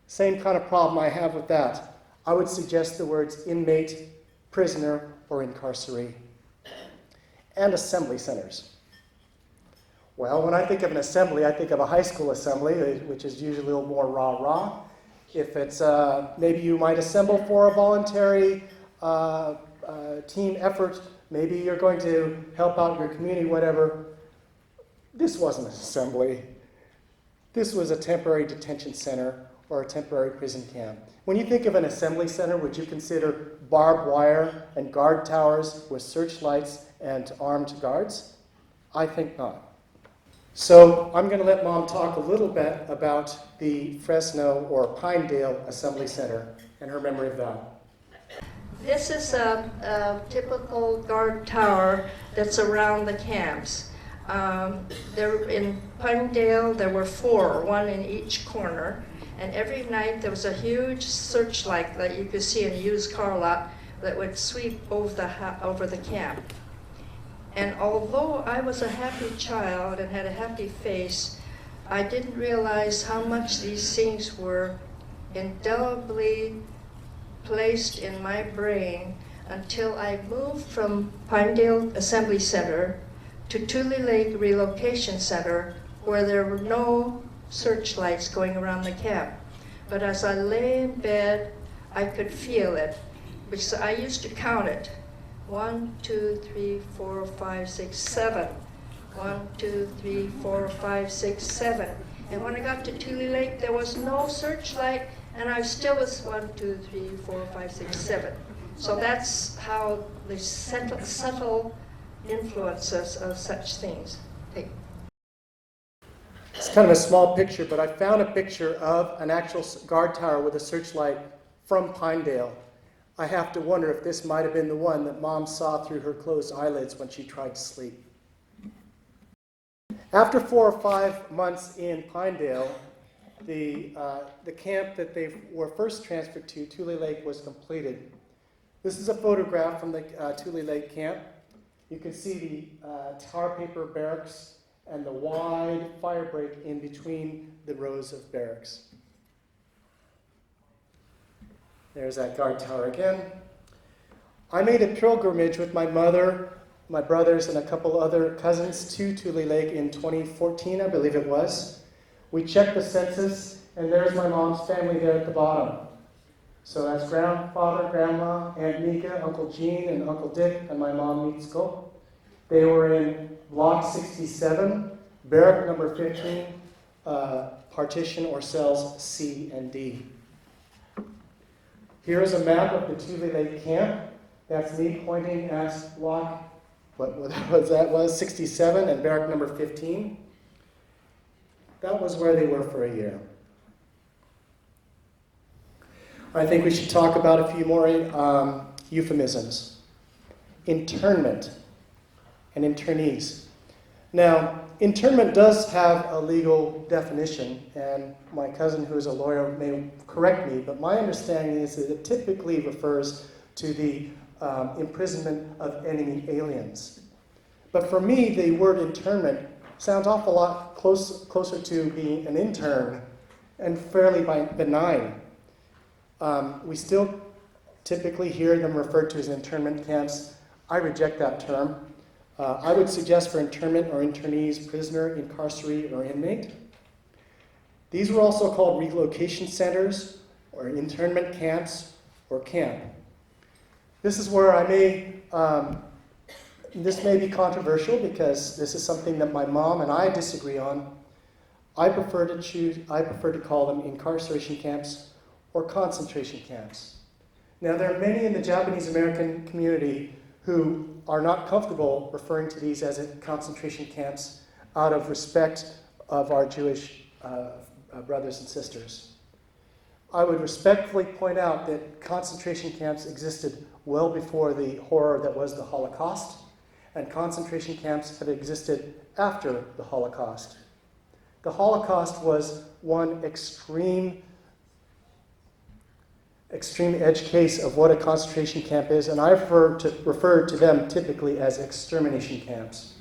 Same kind of problem I have with that. I would suggest the words inmate, prisoner, or incarceree. And assembly centers. Well, when I think of an assembly, I think of a high school assembly, which is usually a little more rah-rah. If it's, maybe you might assemble for a voluntary team effort, maybe you're going to help out your community, whatever. This wasn't an assembly. This was a temporary detention center or a temporary prison camp. When you think of an assembly center, would you consider barbed wire and guard towers with searchlights and armed guards? I think not. So I'm going to let Mom talk a little bit about the Fresno or Pinedale Assembly Center and her memory of that. This is a typical guard tower that's around the camps. There in Pinedale, there were 4, one in each corner, and every night there was a huge searchlight that you could see in a used car lot that would sweep over the camp. And although I was a happy child and had a happy face, I didn't realize how much these things were indelibly placed in my brain until I moved from Pinedale Assembly Center to Tule Lake Relocation Center, where there were no searchlights going around the camp. But as I lay in bed, I could feel it, because I used to count it. 1, 2, 3, 4, 5, 6, 7. 1, 2, 3, 4, 5, 6, 7. And when I got to Tule Lake, there was no searchlight, and I still was 1, 2, 3, 4, 5, 6, 7. So that's how the subtle influences of such things take. It's kind of a small picture, but I found a picture of an actual guard tower with a searchlight from Pinedale. I have to wonder if this might have been the one that Mom saw through her closed eyelids when she tried to sleep. After 4 or 5 months in Pinedale, the camp that they were first transferred to, Tule Lake, was completed. This is a photograph from the Tule Lake camp. You can see the tar paper barracks and the wide fire break in between the rows of barracks. There's that guard tower again. I made a pilgrimage with my mother, my brothers, and a couple other cousins to Tule Lake in 2014, I believe it was. We checked the census, and there's my mom's family there at the bottom. So that's grandfather, grandma, Aunt Nika, Uncle Gene, and Uncle Dick, and my mom, Mitsuko. They were in Block 67, barrack number 15, partition or cells C and D. Here is a map of the Tule Lake camp. That's me pointing at block, what was that? Was 67 and barrack number 15. That was where they were for a year. I think we should talk about a few more euphemisms. Internment and internees. Now, internment does have a legal definition, and my cousin who is a lawyer may correct me, but my understanding is that it typically refers to the imprisonment of enemy aliens. But for me, the word internment sounds an awful lot closer to being an intern and fairly benign. We still typically hear them referred to as internment camps. I reject that term. I would suggest for internment or internees, prisoner, incarceree, or inmate. These were also called relocation centers or internment camps or camp. This is where I may, this may be controversial because this is something that my mom and I disagree on. I prefer to call them incarceration camps or concentration camps. Now, there are many in the Japanese American community who are not comfortable referring to these as concentration camps out of respect of our Jewish brothers and sisters. I would respectfully point out that concentration camps existed well before the horror that was the Holocaust, and concentration camps have existed after the Holocaust. The Holocaust was one extreme edge case of what a concentration camp is, and I refer to them typically as extermination camps.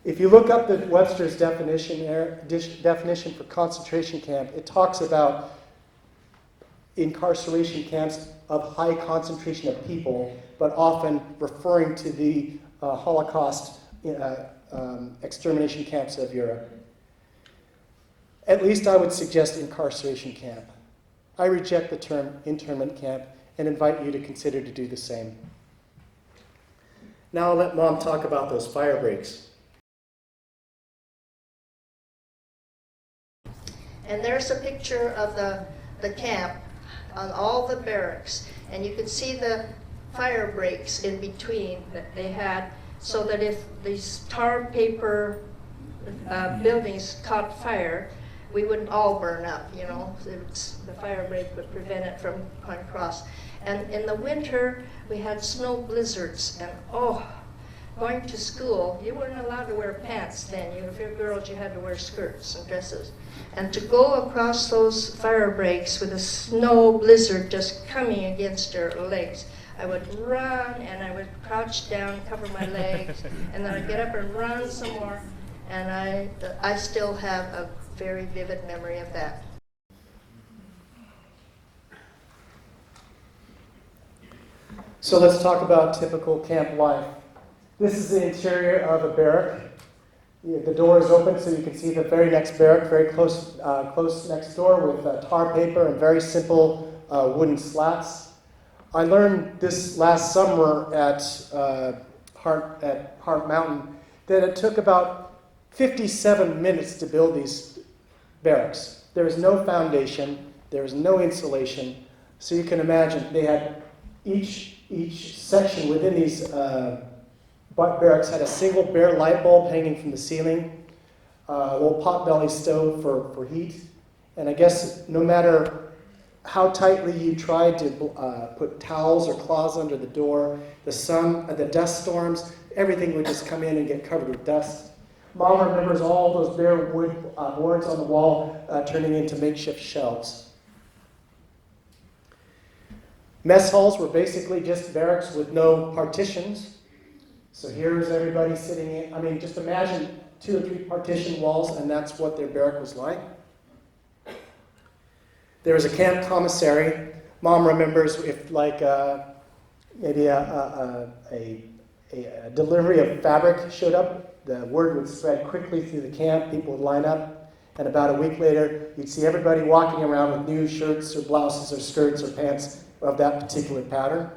If you look up the Webster's definition for concentration camp, it talks about incarceration camps of high concentration of people, but often referring to the Holocaust extermination camps of Europe. At least I would suggest incarceration camp. I reject the term internment camp and invite you to consider to do the same. Now I'll let Mom talk about those fire breaks. And there's a picture of the camp on all the barracks, and you can see the fire breaks in between that they had, so that if these tar paper buildings caught fire, we wouldn't all burn up, you know. The fire break would prevent it from going across. And in the winter, we had snow blizzards, and going to school, you weren't allowed to wear pants then. If you're girls, you had to wear skirts and dresses. And to go across those fire breaks with a snow blizzard just coming against your legs, I would run, and I would crouch down, cover my legs, and then I'd get up and run some more. And I still have a very vivid memory of that. So let's talk about typical camp life. This is the interior of a barrack. The door is open so you can see the very next barrack, very close next door with tar paper and very simple wooden slats. I learned this last summer at Hart Mountain that it took about 57 minutes to build these barracks. There was no foundation, there was no insulation, so you can imagine they had each section within these barracks had a single bare light bulb hanging from the ceiling, a little potbelly stove for heat, and I guess no matter how tightly you tried to put towels or cloths under the door, the dust storms, everything would just come in and get covered with dust. Mom remembers all those bare wood boards on the wall turning into makeshift shelves. Mess halls were basically just barracks with no partitions. So here's everybody sitting in. I mean, just imagine 2 or 3 partition walls, and that's what their barrack was like. There was a camp commissary. Mom remembers if, like, maybe a delivery of fabric showed up, the word would spread quickly through the camp. People would line up, and about a week later, you'd see everybody walking around with new shirts or blouses or skirts or pants of that particular pattern.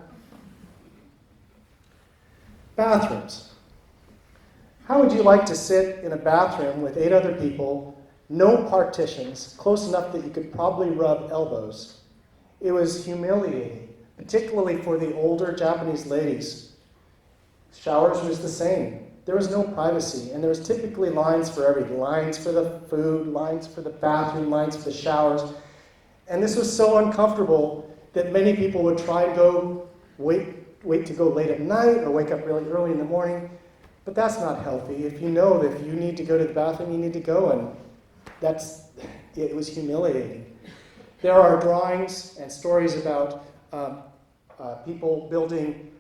Bathrooms. How would you like to sit in a bathroom with 8 other people, no partitions, close enough that you could probably rub elbows? It was humiliating, particularly for the older Japanese ladies. Showers was the same. There was no privacy, and there was typically lines for everything. Lines for the food, lines for the bathroom, lines for the showers. And this was so uncomfortable that many people would try and go wait to go late at night or wake up really early in the morning. But that's not healthy. If you know that if you need to go to the bathroom, you need to go, and it was humiliating. There are drawings and stories about people building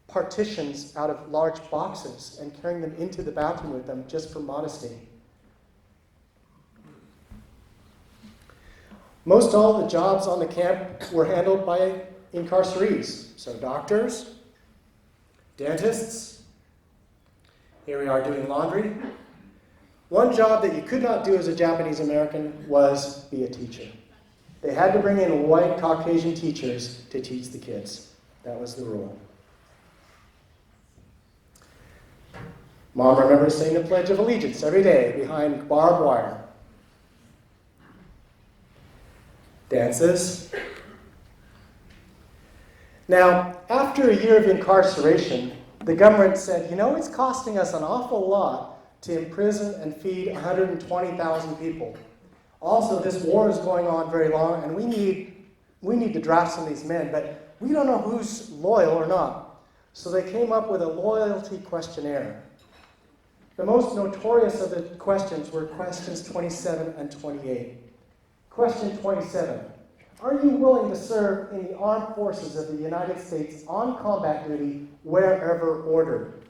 partitions out of large boxes and carrying them into the bathroom with them just for modesty. Most all the jobs on the camp were handled by incarcerees. So doctors, dentists, here we are doing laundry. One job that you could not do as a Japanese American was be a teacher. They had to bring in white Caucasian teachers to teach the kids. That was the rule. Mom remembers saying the Pledge of Allegiance every day behind barbed wire. Dances. Now, after a year of incarceration, the government said, you know, it's costing us an awful lot to imprison and feed 120,000 people. Also, this war is going on very long, and we need to draft some of these men, but we don't know who's loyal or not. So they came up with a loyalty questionnaire. The most notorious of the questions were questions 27 and 28. Question 27. Are you willing to serve in the armed forces of the United States on combat duty wherever ordered?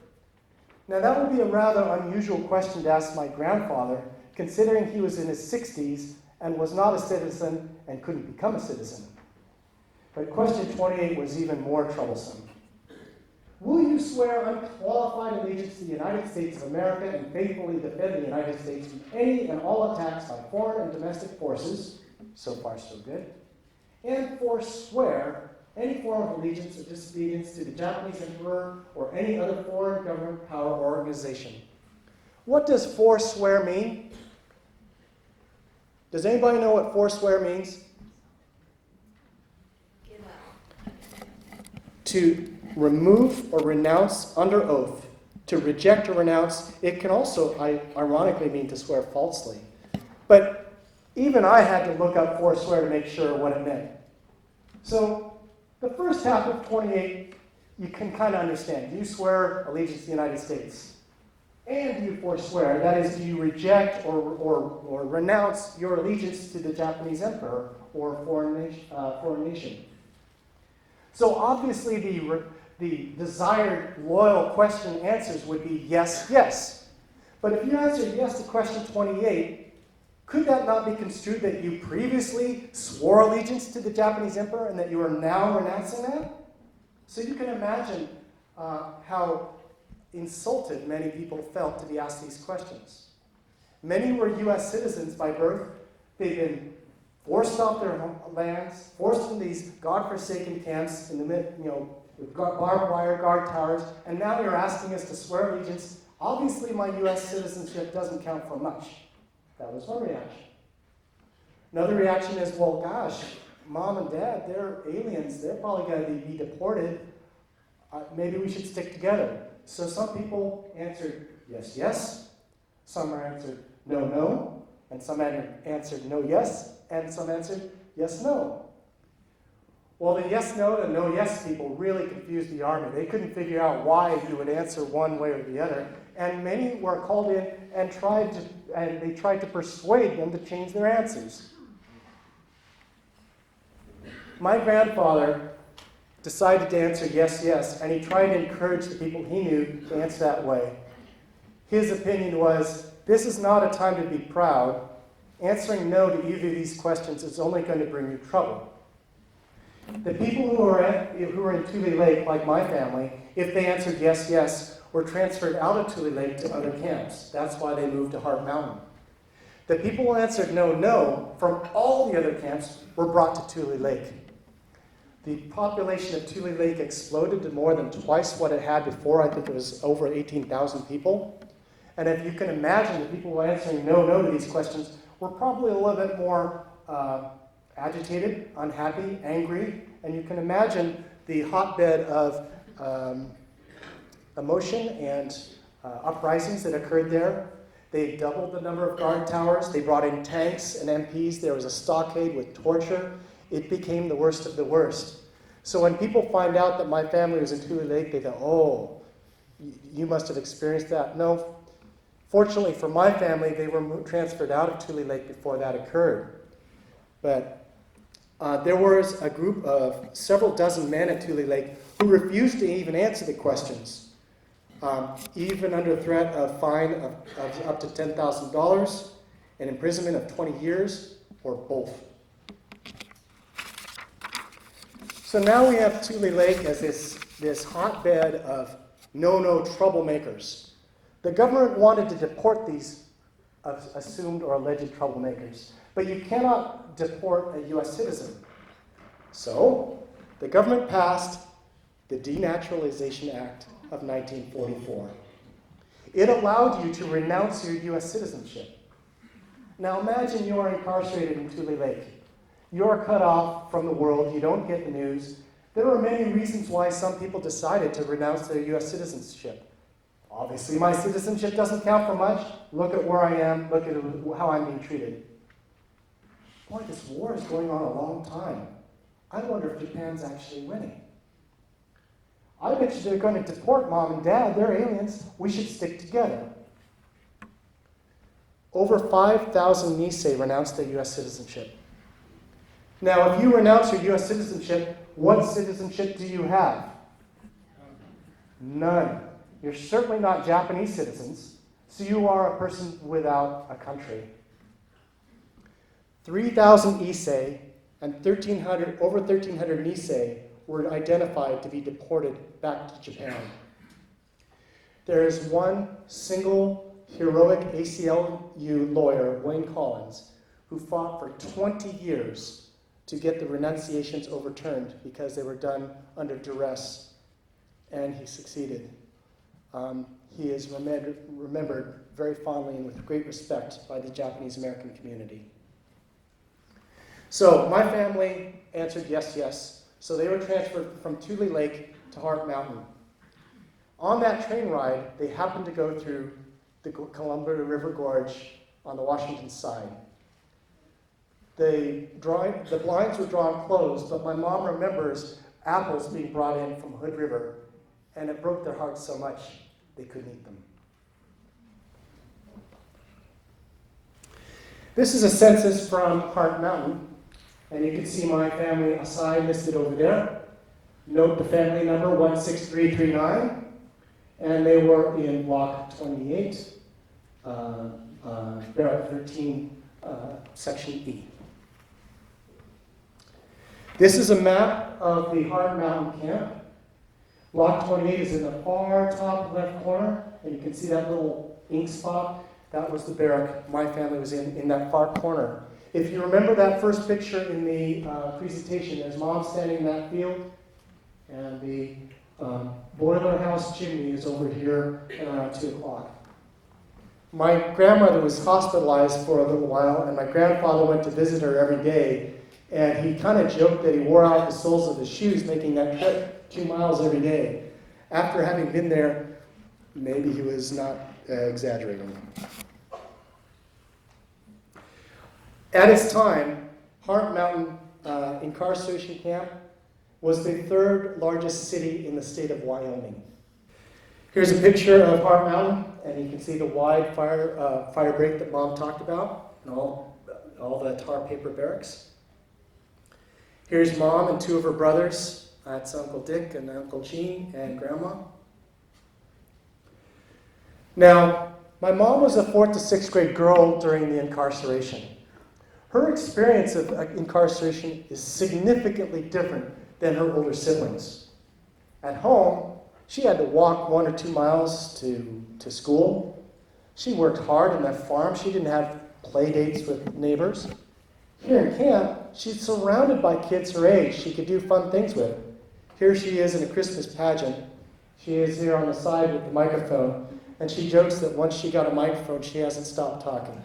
Now that would be a rather unusual question to ask my grandfather, considering he was in his 60s and was not a citizen and couldn't become a citizen. But question 28 was even more troublesome. Will you swear unqualified allegiance to the United States of America and faithfully defend the United States from any and all attacks by foreign and domestic forces? So far, so good. And forswear any form of allegiance or disobedience to the Japanese emperor or any other foreign government, power, or organization. What does forswear mean? Does anybody know what forswear means? To remove or renounce under oath. To reject or renounce. It can also, ironically, mean to swear falsely. But even I had to look up forswear to make sure what it meant. So the first half of 28, you can kind of understand. Do you swear allegiance to the United States? And do you forswear? That is, do you reject or renounce your allegiance to the Japanese emperor or foreign nation? So obviously the desired loyal question answers would be yes, yes. But if you answered yes to question 28, could that not be construed that you previously swore allegiance to the Japanese emperor and that you are now renouncing that? So you can imagine how insulted many people felt to be asked these questions. Many were U.S. citizens by birth. They'd been forced off their lands, forced in these godforsaken camps in the with barbed wire guard towers, and now you're asking us to swear allegiance. Obviously, my U.S. citizenship doesn't count for much. That was one reaction. Another reaction is, well, gosh, Mom and Dad, they're aliens. They're probably going to be deported. Maybe we should stick together. So some people answered yes, yes. Some answered no, no. And some answered no, yes. And some answered yes, no. Well, the yes, no, and no, yes people really confused the army. They couldn't figure out why you would answer one way or the other. And many were called in and they tried to persuade them to change their answers. My grandfather decided to answer yes, yes, and he tried to encourage the people he knew to answer that way. His opinion was, this is not a time to be proud. Answering no to either of these questions is only going to bring you trouble. The people who were in Tule Lake, like my family, if they answered yes, yes, were transferred out of Tule Lake to other camps. That's why they moved to Hart Mountain. The people who answered no, no, from all the other camps were brought to Tule Lake. The population of Tule Lake exploded to more than twice what it had before. I think it was over 18,000 people. And if you can imagine, the people who were answering no, no to these questions were probably a little bit more agitated, unhappy, angry. And you can imagine the hotbed of emotion and uprisings that occurred there. They doubled the number of guard towers. They brought in tanks and MPs. There was a stockade with torture. It became the worst of the worst. So when people find out that my family was in Tule Lake, they go, oh, you must have experienced that. No. Fortunately for my family, they were transferred out of Tule Lake before that occurred. But there was a group of several dozen men at Tule Lake who refused to even answer the questions, even under threat of fine of up to $10,000, and imprisonment of 20 years, or both. So now we have Tule Lake as this hotbed of no-no troublemakers. The government wanted to deport these assumed or alleged troublemakers, but you cannot deport a U.S. citizen. So the government passed the Denaturalization Act of 1944. It allowed you to renounce your U.S. citizenship. Now imagine you are incarcerated in Tule Lake. You're cut off from the world. You don't get the news. There are many reasons why some people decided to renounce their U.S. citizenship. Obviously, my citizenship doesn't count for much. Look at where I am. Look at how I'm being treated. Boy, this war is going on a long time. I wonder if Japan's actually winning. I bet you they're going to deport Mom and Dad. They're aliens. We should stick together. Over 5,000 Nisei renounced their U.S. citizenship. Now, if you renounce your U.S. citizenship, what citizenship do you have? None. You're certainly not Japanese citizens, so you are a person without a country. 3,000 Issei and over 1,300 Nisei were identified to be deported back to Japan. There is one single heroic ACLU lawyer, Wayne Collins, who fought for 20 years to get the renunciations overturned because they were done under duress, and he succeeded. He is remembered very fondly and with great respect by the Japanese American community. So my family answered yes, yes. So they were transferred from Tule Lake to Hart Mountain. On that train ride, they happened to go through the Columbia River Gorge on the Washington side. The blinds were drawn closed, but my mom remembers apples being brought in from Hood River, and it broke their hearts so much they couldn't eat them. This is a census from Hart Mountain, and you can see my family Asai listed over there. Note the family number 16339, and they were in block 28, barrack 13, section E. This is a map of the Hart Mountain camp. Block 28 is in the far top left corner, and you can see that little ink spot. That was the barrack my family was in that far corner. If you remember that first picture in the presentation, there's Mom standing in that field, and the boiler house chimney is over here at around 2 o'clock. My grandmother was hospitalized for a little while, and my grandfather went to visit her every day, and he kind of joked that he wore out the soles of his shoes making that trip 2 miles every day. After having been there, maybe he was not exaggerating. At its time, Hart Mountain Incarceration Camp was the 3rd largest city in the state of Wyoming. Here's a picture of Hart Mountain, and you can see the wide fire break that Mom talked about, and all the tar paper barracks. Here's Mom and 2 of her brothers. That's Uncle Dick and Uncle Gene and Grandma. Now, my mom was a 4th to 6th grade girl during the incarceration. Her experience of incarceration is significantly different than her older siblings. At home, she had to walk 1 or 2 miles to school. She worked hard in that farm. She didn't have play dates with neighbors. Here in camp, she's surrounded by kids her age she could do fun things with. Here she is in a Christmas pageant. She is here on the side with the microphone, and she jokes that once she got a microphone, she hasn't stopped talking.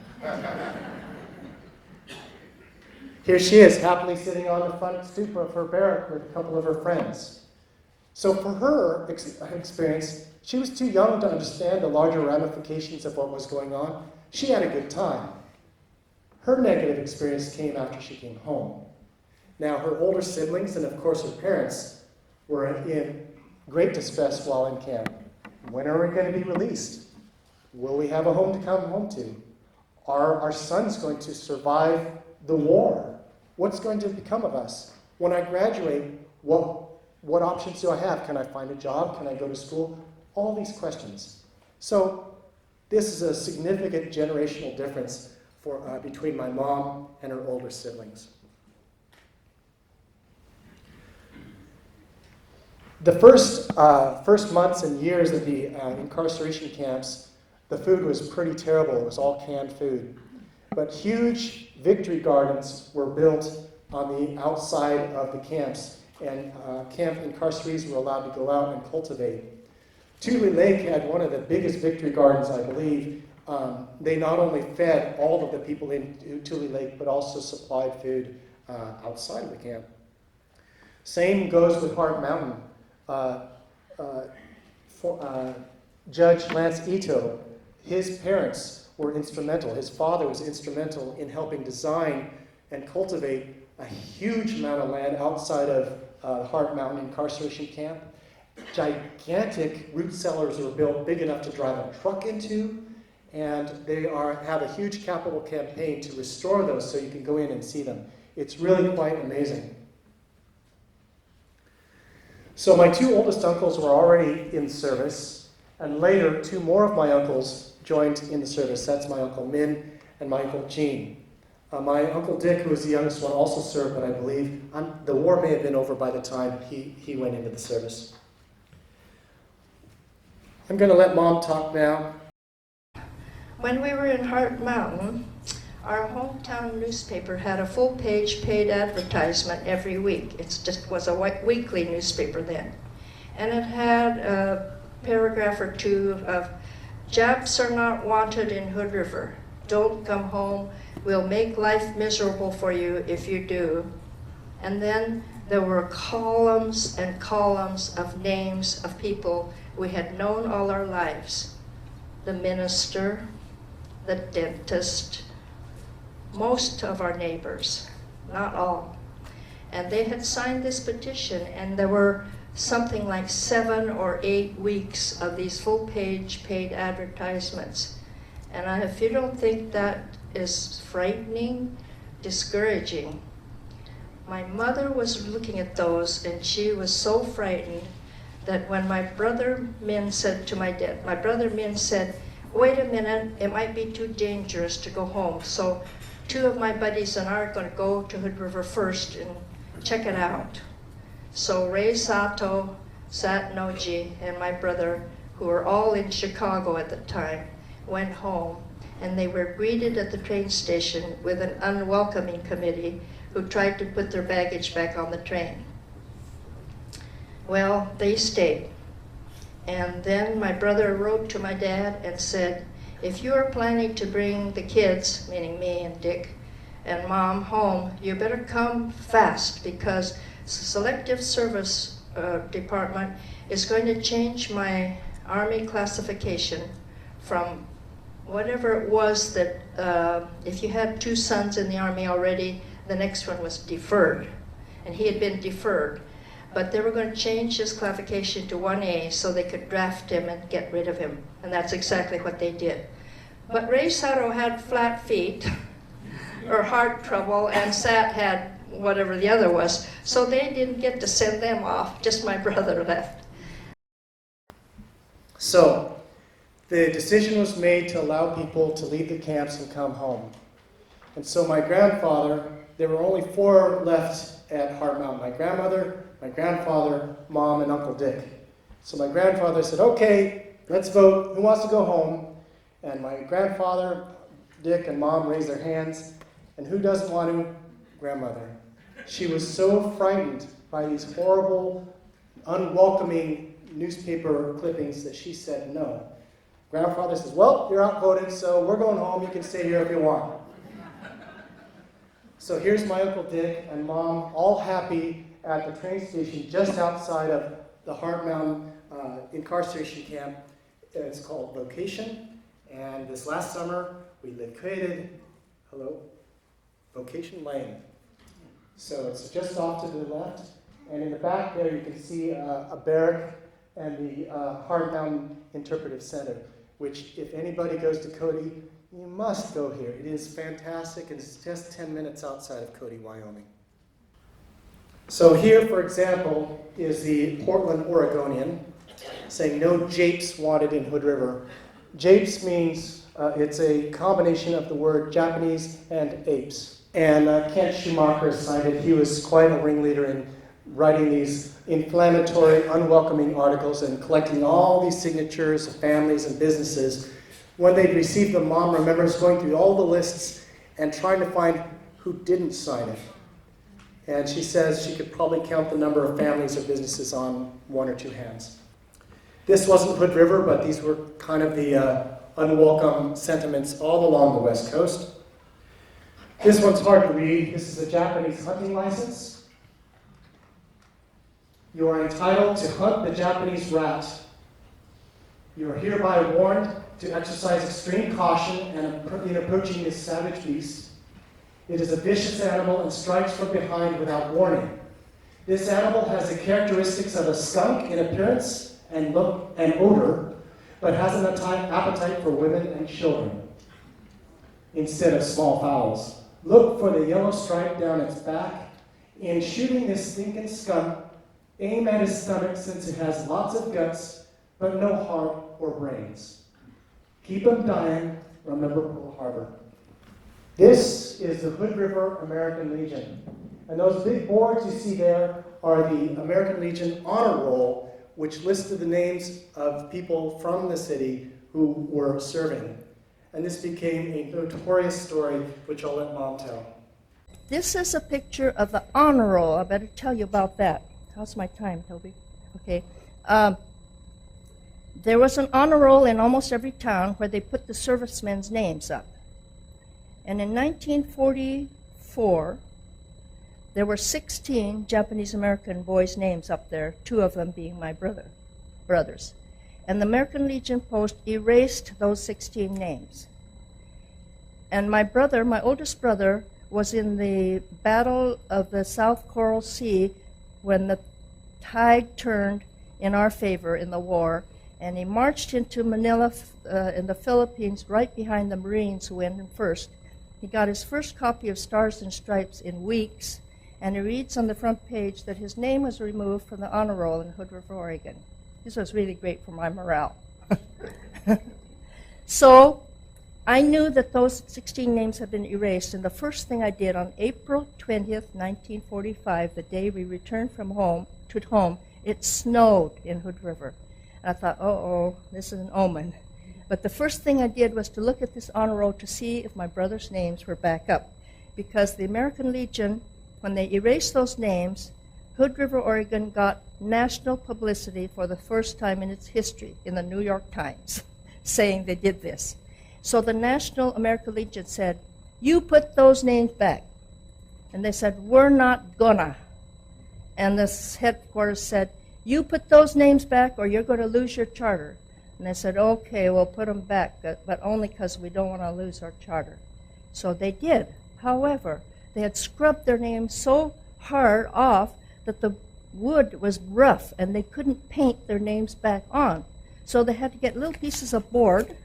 Here she is, happily sitting on the front stoop of her barrack with a couple of her friends. So for her experience, she was too young to understand the larger ramifications of what was going on. She had a good time. Her negative experience came after she came home. Now, her older siblings and, of course, her parents were in great distress while in camp. When are we going to be released? Will we have a home to come home to? Are our sons going to survive the war? What's going to become of us? When I graduate, what options do I have? Can I find a job? Can I go to school? All these questions. So this is a significant generational difference between my mom and her older siblings. The first months and years of the incarceration camps, the food was pretty terrible. It was all canned food. But huge victory gardens were built on the outside of the camps, and camp incarcerees were allowed to go out and cultivate. Tule Lake had one of the biggest victory gardens, I believe. They not only fed all of the people in Tule Lake, but also supplied food outside of the camp. Same goes with Hart Mountain. Judge Lance Ito, his parents were instrumental. His father was instrumental in helping design and cultivate a huge amount of land outside of Hart Mountain Incarceration Camp. Gigantic root cellars were built big enough to drive a truck into, and they have a huge capital campaign to restore those so you can go in and see them. It's really quite amazing. So my 2 oldest uncles were already in service, and later 2 more of my uncles joined in the service. That's my Uncle Min and my Uncle Gene. My Uncle Dick, who was the youngest one, also served, but I believe the war may have been over by the time he went into the service. I'm going to let Mom talk now. When we were in Hart Mountain, our hometown newspaper had a full-page paid advertisement every week. It was a weekly newspaper then. And it had a paragraph or 2 of, "Japs are not wanted in Hood River. Don't come home. We'll make life miserable for you if you do." And then there were columns and columns of names of people we had known all our lives. The minister, the dentist, most of our neighbors, not all. And they had signed this petition, and there were something like 7 or 8 weeks of these full-page paid advertisements. And if you don't think that is frightening, discouraging, my mother was looking at those, and she was so frightened that when my brother Min said to my dad, my brother Min said, "Wait a minute, it might be too dangerous to go home. So 2 of my buddies and I are going to go to Hood River first and check it out." So Ray Sato, Sat Noji, and my brother, who were all in Chicago at the time, went home. and they were greeted at the train station with an unwelcoming committee who tried to put their baggage back on the train. Well, they stayed. And then my brother wrote to my dad and said, if you are planning to bring the kids, meaning me and Dick and Mom, home, you better come fast, because Selective Service Department is going to change my Army classification from whatever it was that if you had 2 sons in the Army already, the next one was deferred, and he had been deferred. But they were going to change his classification to 1A so they could draft him and get rid of him, and that's exactly what they did. But Ray Sato had flat feet, or heart trouble, and Sat had whatever the other was, so they didn't get to send them off, just my brother left. So, the decision was made to allow people to leave the camps and come home. And so my grandfather, there were only 4 left at Heart Mountain. My grandmother, my grandfather, Mom, and Uncle Dick. So my grandfather said, okay, let's vote. Who wants to go home? And my grandfather, Dick, and Mom raised their hands. And who doesn't want to? Grandmother. She was so frightened by these horrible, unwelcoming newspaper clippings that she said no. Grandfather says, well, you're outvoted, so we're going home. You can stay here if you want. So here's my Uncle Dick and Mom, all happy at the train station just outside of the Heart Mountain incarceration camp. It's called Relocation. And this last summer, we located, Vocation Lane. So it's just off to the left. And in the back there, you can see a barrack and the Heart Mountain Interpretive Center, which if anybody goes to Cody, you must go here. It is fantastic, and it's just 10 minutes outside of Cody, Wyoming. So here, for example, is the Portland Oregonian saying no japes wanted in Hood River. Japes means it's a combination of the word Japanese and apes. And Kent Schumacher cited he was quite a ringleader in writing these inflammatory, unwelcoming articles and collecting all these signatures of families and businesses. When they'd received them, Mom remembers going through all the lists and trying to find who didn't sign it. And she says she could probably count the number of families or businesses on 1 or 2 hands. This wasn't Hood River, but these were kind of the unwelcome sentiments all along the West Coast. This one's hard to read. This is a Japanese hunting license. You are entitled to hunt the Japanese rat. You are hereby warned to exercise extreme caution in approaching this savage beast. It is a vicious animal and strikes from behind without warning. This animal has the characteristics of a skunk in appearance and look and odor, but has an appetite for women and children instead of small fowls. Look for the yellow stripe down its back. In shooting this stinking skunk, aim at his stomach since it has lots of guts, but no heart or brains. Keep him dying, remember Pearl Harbor. This is the Hood River American Legion. And those big boards you see there are the American Legion Honor Roll, which listed the names of people from the city who were serving. And this became a notorious story, which I'll let Mom tell. This is a picture of the honor roll. I better tell you about that. How's my time, Toby? Okay. There was an honor roll in almost every town where they put the servicemen's names up. And in 1944, there were 16 Japanese-American boys' names up there, 2 of them being my brothers. And the American Legion Post erased those 16 names. And my oldest brother, was in the Battle of the South Coral Sea when the tide turned in our favor in the war, and he marched into Manila in the Philippines right behind the Marines who went in first. He got his first copy of Stars and Stripes in weeks, and he reads on the front page that his name was removed from the honor roll in Hood River, Oregon. This was really great for my morale. So I knew that those 16 names had been erased, and the first thing I did on April 20th, 1945, the day we returned from home, it snowed in Hood River. And I thought, this is an omen. But the first thing I did was to look at this honor roll to see if my brothers' names were back up. Because the American Legion, when they erased those names, Hood River, Oregon got national publicity for the first time in its history in the New York Times, saying they did this. So the National American Legion said, "You put those names back." And they said, "We're not gonna." And the headquarters said, "You put those names back or you're going to lose your charter." And they said, "Okay, we'll put them back, but only because we don't want to lose our charter." So they did. However, they had scrubbed their names so hard off that the wood was rough and they couldn't paint their names back on. So they had to get little pieces of board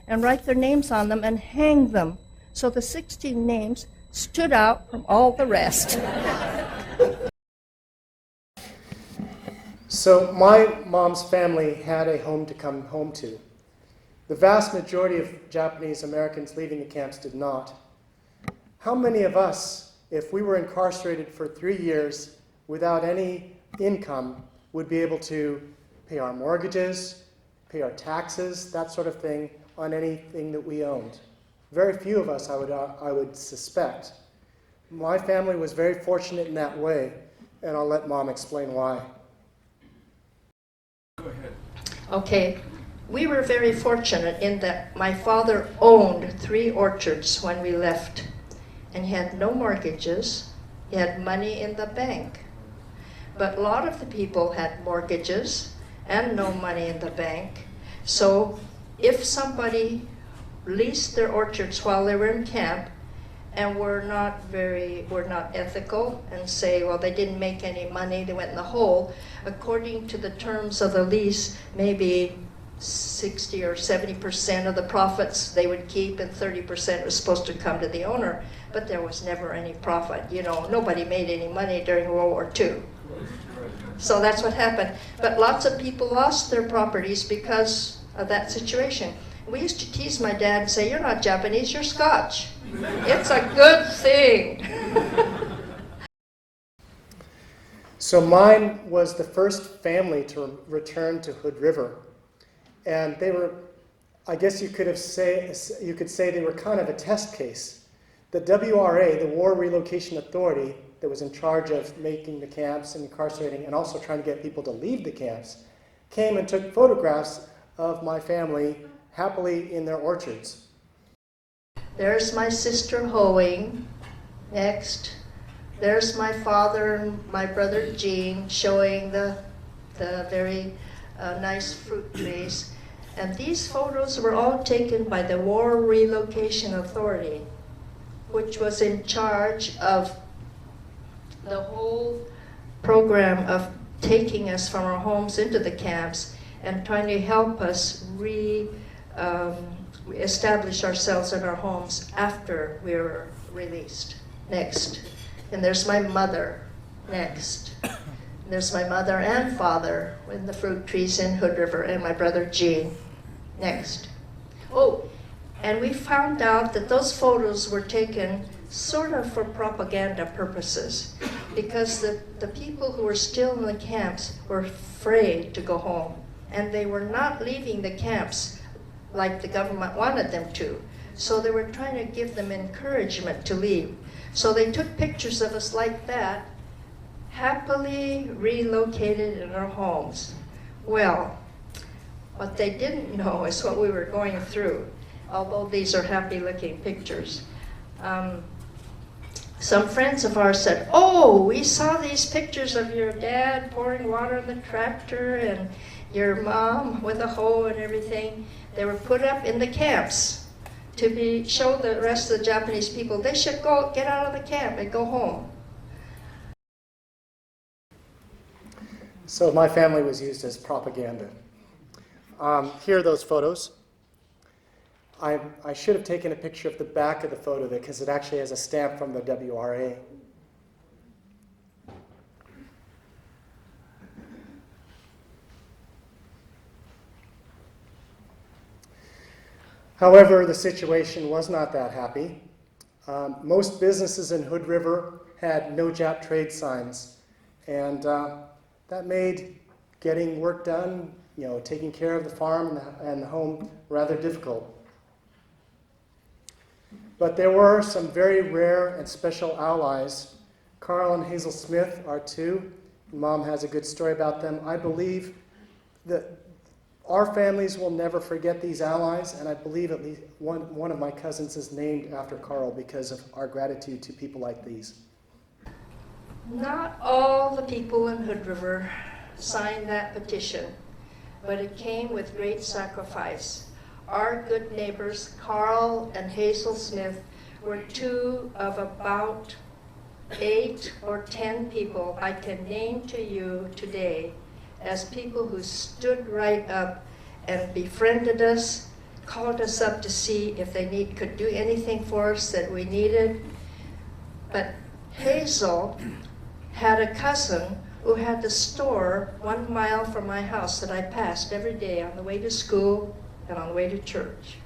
and write their names on them and hang them. So the 16 names stood out from all the rest. So my mom's family had a home to come home to. The vast majority of Japanese Americans leaving the camps did not. How many of us, if we were incarcerated for 3 years without any income, would be able to pay our mortgages, pay our taxes, that sort of thing, on anything that we owned? Very few of us, I would suspect. My family was very fortunate in that way, and I'll let Mom explain why. Okay, we were very fortunate in that my father owned 3 orchards when we left, and he had no mortgages. He had money in the bank. But a lot of the people had mortgages and no money in the bank. So if somebody leased their orchards while they were in camp and were not ethical and say, well, they didn't make any money, they went in the hole, according to the terms of the lease, maybe 60 or 70% of the profits they would keep and 30% was supposed to come to the owner. But there was never any profit. You know, nobody made any money during World War II. So that's what happened. But lots of people lost their properties because of that situation. We used to tease my dad and say, "You're not Japanese, you're Scotch. It's a good thing." So mine was the first family to return to Hood River. And they were, I guess you could say they were kind of a test case. The WRA, the War Relocation Authority, that was in charge of making the camps and incarcerating and also trying to get people to leave the camps, came and took photographs of my family happily in their orchards. There's my sister hoeing. Next. There's my father and my brother Gene showing the very nice fruit trees. And these photos were all taken by the War Relocation Authority, which was in charge of the whole program of taking us from our homes into the camps and trying to help us establish ourselves in our homes after we were released. Next. And there's my mother. Next. There's my mother and father in the fruit trees in Hood River, and my brother Gene. Next. Oh, and we found out that those photos were taken sort of for propaganda purposes, because the people who were still in the camps were afraid to go home, and they were not leaving the camps like the government wanted them to. So they were trying to give them encouragement to leave. So they took pictures of us like that, happily relocated in our homes. Well, what they didn't know is what we were going through, although these are happy-looking pictures. Some friends of ours said, "Oh, we saw these pictures of your dad pouring water in the tractor and your mom with a hoe and everything." They were put up in the camps to show the rest of the Japanese people they should get out of the camp and go home. So my family was used as propaganda. Here are those photos. I should have taken a picture of the back of the photo because it actually has a stamp from the WRA. However, the situation was not that happy. Most businesses in Hood River had no Jap Trade signs, and that made getting work done taking care of the farm and the home rather difficult. But there were some very rare and special allies. Carl and Hazel Smith are two. Mom has a good story about them. I believe that our families will never forget these allies, and I believe at least one of my cousins is named after Carl because of our gratitude to people like these. Not all the people in Hood River signed that petition, but it came with great sacrifice. Our good neighbors, Carl and Hazel Smith, were two of about 8 or 10 people I can name to you today as people who stood right up and befriended us, called us up to see if they could do anything for us that we needed. But Hazel had a cousin who had the store 1 mile from my house that I passed every day on the way to school and on the way to church.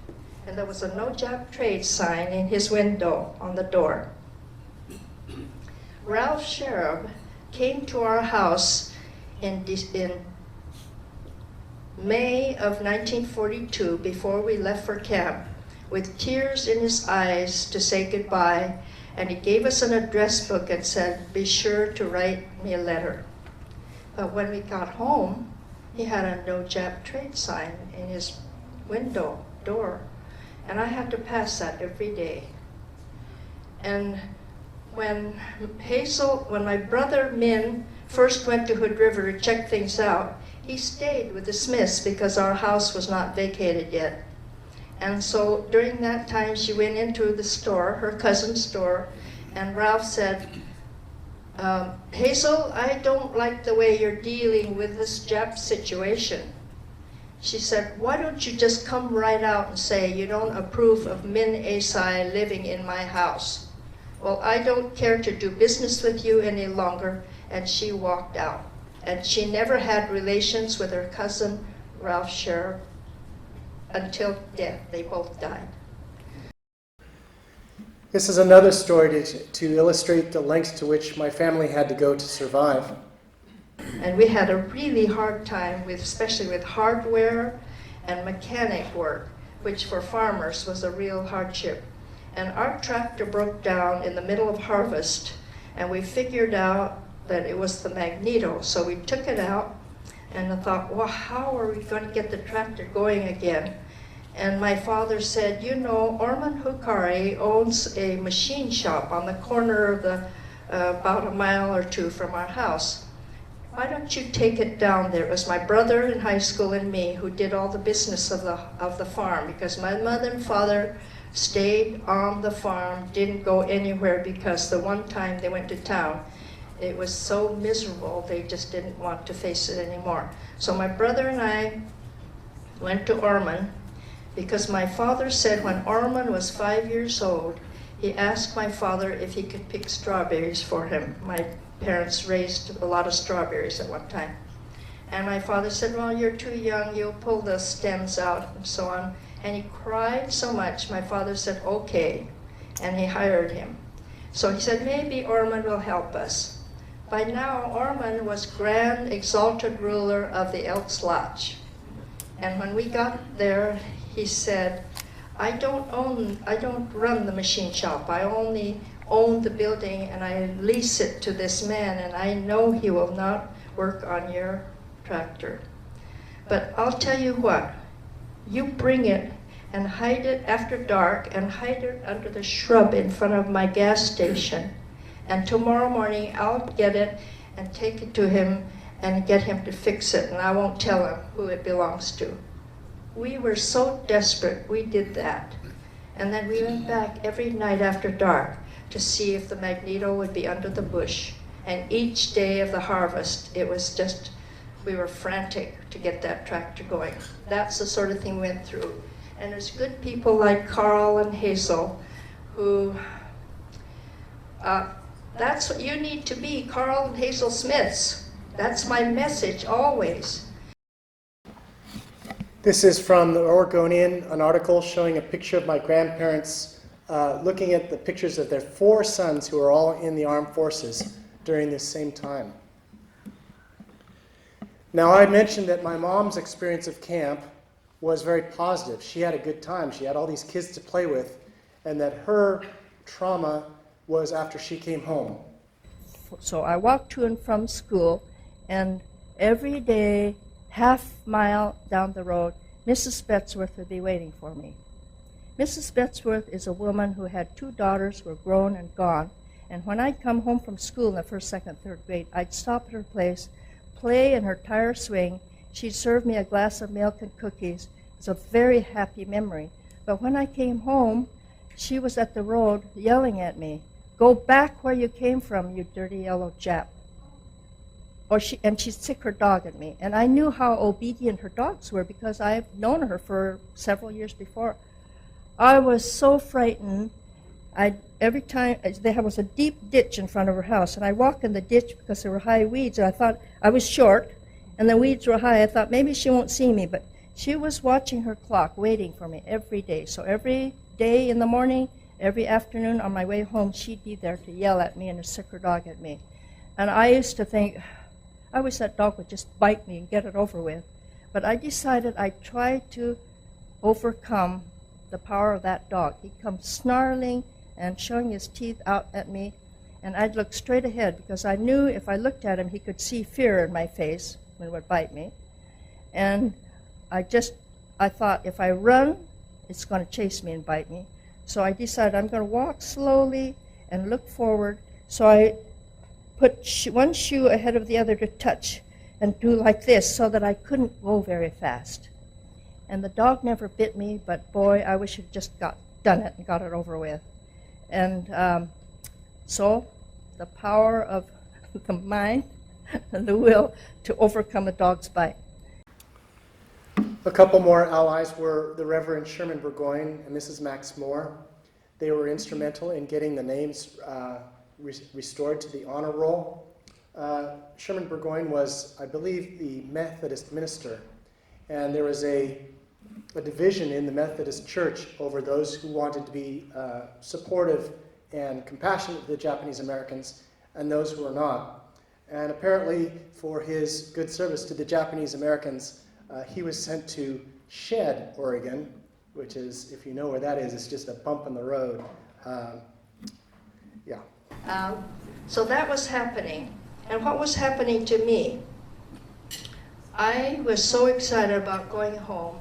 And there was a no Jap Trade sign in his window on the door. Ralph Sherab came to our house in May of 1942, before we left for camp, with tears in his eyes to say goodbye, and he gave us an address book and said, "Be sure to write me a letter." But when we got home, he had a no Jap Trade sign in his window door, and I had to pass that every day. And when my brother Min first went to Hood River to check things out, he stayed with the Smiths because our house was not vacated yet. And so during that time, she went into the store, her cousin's store, and Ralph said, "Hazel, I don't like the way you're dealing with this Jap situation." She said, "Why don't you just come right out and say you don't approve of Min Asai living in my house? Well, I don't care to do business with you any longer." And she walked out. And she never had relations with her cousin, Ralph Sherab, until death. They both died. This is another story to illustrate the lengths to which my family had to go to survive. And we had a really hard time, especially with hardware and mechanic work, which for farmers was a real hardship. And our tractor broke down in the middle of harvest, and we figured out that it was the magneto. So we took it out, and I thought, well, how are we going to get the tractor going again? And my father said, Orman Hukari owns a machine shop on the corner of about a mile or two from our house. Why don't you take it down there? It was my brother in high school and me who did all the business of the farm, because my mother and father stayed on the farm, didn't go anywhere, because the one time they went to town, it was so miserable, they just didn't want to face it anymore. So my brother and I went to Orman, because my father said when Orman was 5 years old, he asked my father if he could pick strawberries for him. My parents raised a lot of strawberries at one time. And my father said, "Well, you're too young, you'll pull the stems out," and so on. And he cried so much, my father said, "Okay," and he hired him. So he said, maybe Orman will help us. By now, Orman was Grand Exalted Ruler of the Elks Lodge. And when we got there, he said, I don't run the machine shop. I only own the building, and I lease it to this man, and I know he will not work on your tractor. But I'll tell you what, you bring it and hide it after dark, and hide it under the shrub in front of my gas station. And tomorrow morning, I'll get it and take it to him and get him to fix it, and I won't tell him who it belongs to. We were so desperate, we did that. And then we went back every night after dark to see if the magneto would be under the bush. And each day of the harvest, it was just, we were frantic to get that tractor going. That's the sort of thing we went through. And there's good people like Carl and Hazel who, that's what you need to be, Carl and Hazel Smiths. That's my message always. This is from the Oregonian, an article showing a picture of my grandparents looking at the pictures of their 4 sons who are all in the armed forces during this same time. Now, I mentioned that my mom's experience of camp was very positive. She had a good time. She had all these kids to play with, and that her trauma was after she came home. So I walked to and from school, and every day, half mile down the road, Mrs. Bettsworth would be waiting for me. Mrs. Bettsworth is a woman who had 2 daughters who were grown and gone, and when I'd come home from school in the 1st, 2nd, 3rd grade, I'd stop at her place, play in her tire swing. She'd serve me a glass of milk and cookies. It was a very happy memory. But when I came home, she was at the road yelling at me, "Go back where you came from, you dirty yellow Jap." And she'd sick her dog at me. And I knew how obedient her dogs were because I've known her for several years before. I was so frightened. Every time, there was a deep ditch in front of her house, and I walked in the ditch because there were high weeds, and I thought, I was short, and the weeds were high. I thought maybe she won't see me, but she was watching her clock, waiting for me every day. So every day in the morning, every afternoon on my way home, she'd be there to yell at me and to sick her dog at me. And I used to think, I wish that dog would just bite me and get it over with. But I decided I'd try to overcome the power of that dog. He'd come snarling and showing his teeth out at me, and I'd look straight ahead because I knew if I looked at him, he could see fear in my face when it would bite me. And I thought, if I run, it's going to chase me and bite me. So I decided I'm going to walk slowly and look forward. So I put one shoe ahead of the other to touch and do like this so that I couldn't go very fast. And the dog never bit me, but boy, I wish it just done it and got it over with. And so the power of the mind and the will to overcome the dog's bite. A couple more allies were the Reverend Sherman Burgoyne and Mrs. Max Moore. They were instrumental in getting the names restored to the honor roll. Sherman Burgoyne was, I believe, the Methodist minister, and there was a division in the Methodist Church over those who wanted to be supportive and compassionate to the Japanese Americans and those who were not. And apparently, for his good service to the Japanese Americans, he was sent to Shed, Oregon, which is, if you know where that is, it's just a bump in the road. So that was happening. And what was happening to me? I was so excited about going home.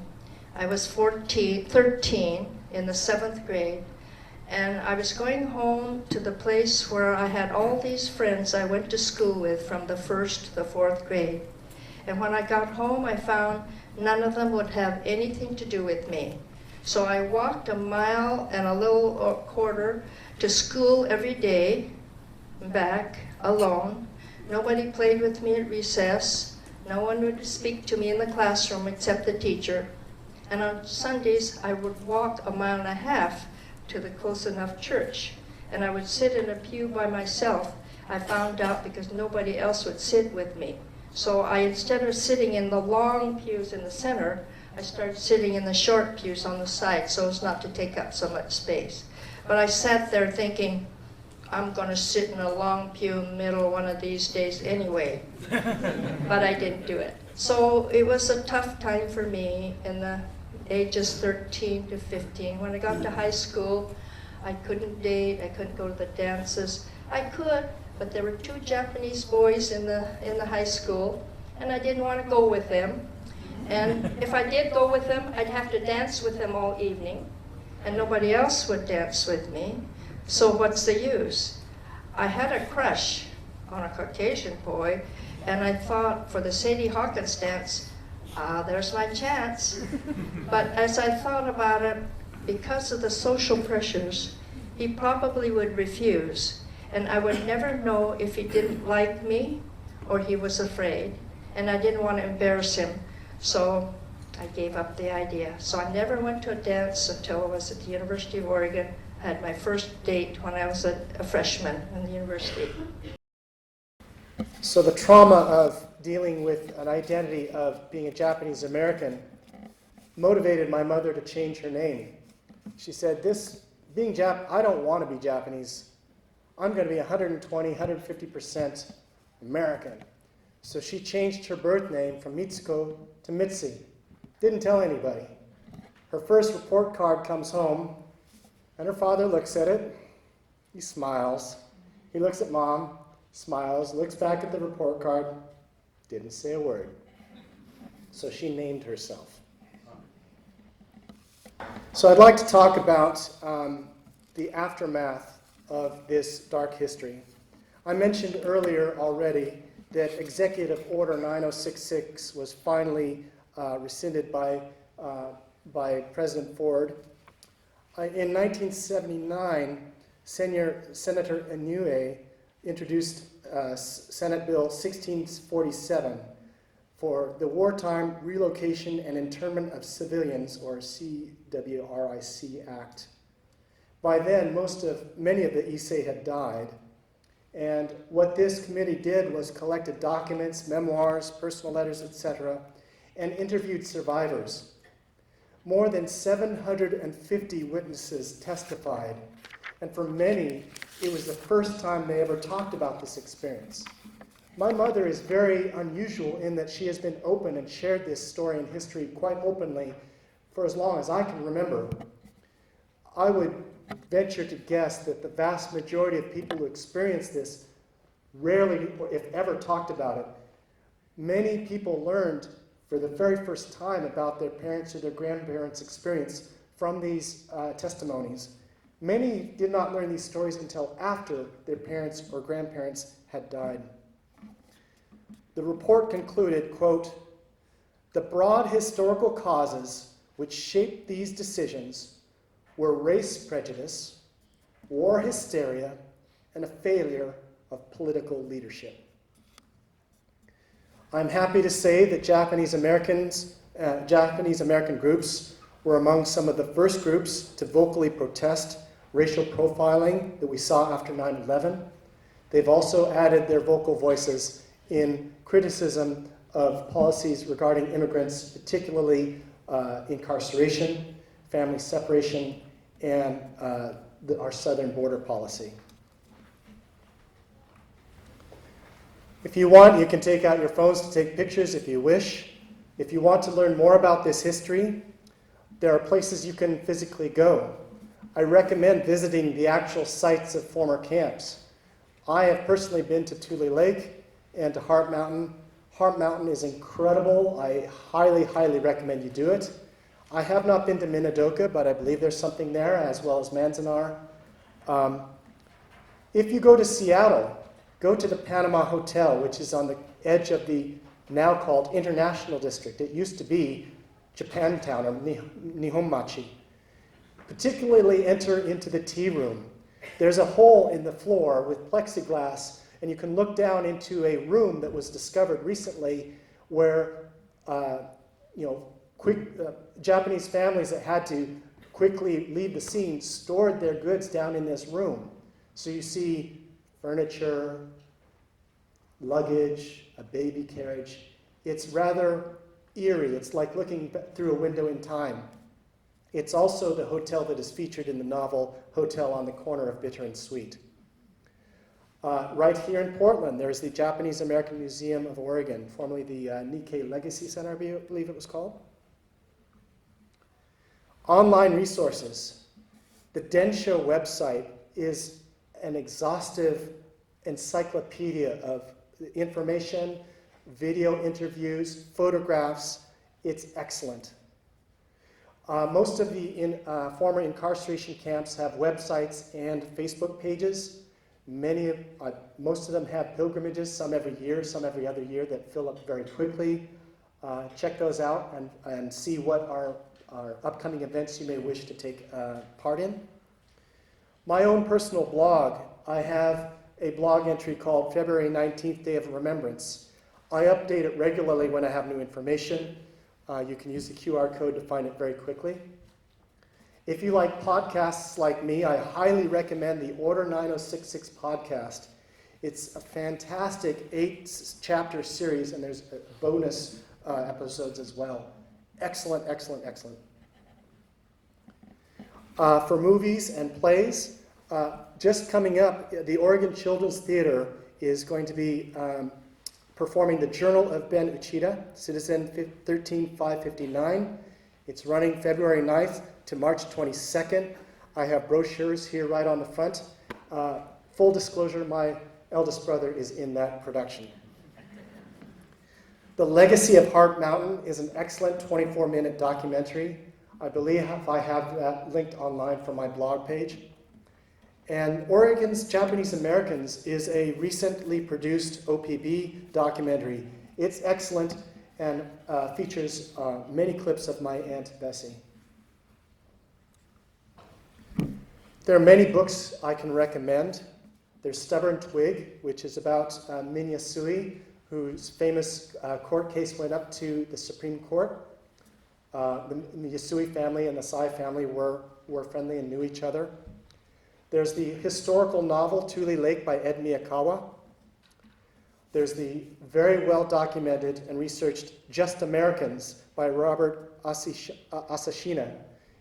I was 13 in the 7th grade, and I was going home to the place where I had all these friends I went to school with from the 1st to the 4th grade. And when I got home, I found none of them would have anything to do with me. So I walked a mile and a little quarter to school every day, back, alone. Nobody played with me at recess. No one would speak to me in the classroom except the teacher. And on Sundays, I would walk a mile and a half to the close enough church. And I would sit in a pew by myself. I found out because nobody else would sit with me. So instead of sitting in the long pews in the center, I started sitting in the short pews on the side so as not to take up so much space. But I sat there thinking, I'm going to sit in a long pew in the middle one of these days anyway. But I didn't do it. So it was a tough time for me in the ages 13 to 15. When I got to high school, I couldn't date, I couldn't go to the dances. I could, but there were 2 Japanese boys in the high school, and I didn't want to go with them. And if I did go with them, I'd have to dance with them all evening, and nobody else would dance with me. So what's the use? I had a crush on a Caucasian boy, and I thought for the Sadie Hawkins dance, there's my chance. But as I thought about it, because of the social pressures, he probably would refuse. And I would never know if he didn't like me or he was afraid. And I didn't want to embarrass him. So I gave up the idea. So I never went to a dance until I was at the University of Oregon. I had my first date when I was a freshman in the university. So the trauma of dealing with an identity of being a Japanese American motivated my mother to change her name. She said, I don't want to be Japanese. I'm going to be 120, 150% American. So she changed her birth name from Mitsuko to Mitzi. Didn't tell anybody. Her first report card comes home, and her father looks at it. He smiles. He looks at mom, smiles, looks back at the report card, didn't say a word. So she named herself. So I'd like to talk about the aftermath of this dark history. I mentioned earlier already that Executive Order 9066 was finally rescinded by President Ford. In 1979, Senator Inoue introduced Senate Bill 1647 for the Wartime Relocation and Internment of Civilians, or CWRIC Act. By then, many of the Issei had died, and what this committee did was collected documents, memoirs, personal letters, etc., and interviewed survivors. More than 750 witnesses testified, and for many, it was the first time they ever talked about this experience. My mother is very unusual in that she has been open and shared this story and history quite openly for as long as I can remember. I would venture to guess that the vast majority of people who experience this rarely, or if ever, talked about it. Many people learned for the very first time about their parents' or their grandparents' experience from these testimonies. Many did not learn these stories until after their parents or grandparents had died. The report concluded, quote, "The broad historical causes which shaped these decisions were race prejudice, war hysteria, and a failure of political leadership." I'm happy to say that Japanese American groups were among some of the first groups to vocally protest racial profiling that we saw after 9/11. They've also added their vocal voices in criticism of policies regarding immigrants, particularly incarceration, family separation, and our southern border policy. If you want, you can take out your phones to take pictures if you wish. If you want to learn more about this history, there are places you can physically go. I recommend visiting the actual sites of former camps. I have personally been to Tule Lake and to Hart Mountain. Hart Mountain is incredible. I highly, highly recommend you do it. I have not been to Minidoka, but I believe there's something there, as well as Manzanar. If you go to Seattle, go to the Panama Hotel, which is on the edge of the now called International District. It used to be Japantown, or Nihonmachi. Particularly enter into the tea room. There's a hole in the floor with plexiglass, and you can look down into a room that was discovered recently where Japanese families that had to quickly leave the scene stored their goods down in this room. So you see furniture, luggage, a baby carriage. It's rather eerie. It's like looking through a window in time. It's also the hotel that is featured in the novel Hotel on the Corner of Bitter and Sweet. Right here in Portland, there's the Japanese American Museum of Oregon, formerly the Nikkei Legacy Center, I believe it was called. Online resources. The Densho website is an exhaustive encyclopedia of information, video interviews, photographs. It's excellent. Most of the former incarceration camps have websites and Facebook pages. Most of them have pilgrimages, some every year, some every other year, that fill up very quickly. Check those out and see what are upcoming events you may wish to take part in. My own personal blog, I have a blog entry called February 19th, Day of Remembrance. I update it regularly when I have new information. You can use the QR code to find it very quickly. If you like podcasts like me, I highly recommend the Order 9066 podcast. It's a fantastic 8-chapter series, and there's bonus episodes as well. Excellent, excellent, excellent. For movies and plays, just coming up, the Oregon Children's Theater is going to be performing the Journal of Ben Uchida, Citizen 13559. It's running February 9th to March 22nd. I have brochures here right on the front. Full disclosure, my eldest brother is in that production. The Legacy of Heart Mountain is an excellent 24-minute documentary. I believe I have that linked online from my blog page. And Oregon's Japanese Americans is a recently produced OPB documentary. It's excellent and features many clips of my Aunt Bessie. There are many books I can recommend. There's Stubborn Twig, which is about Minyasui, whose famous court case went up to the Supreme Court. The Yasui family and the Sai family were friendly and knew each other. There's the historical novel Tule Lake by Ed Miyakawa. There's the very well documented and researched Just Americans by Robert Asashina.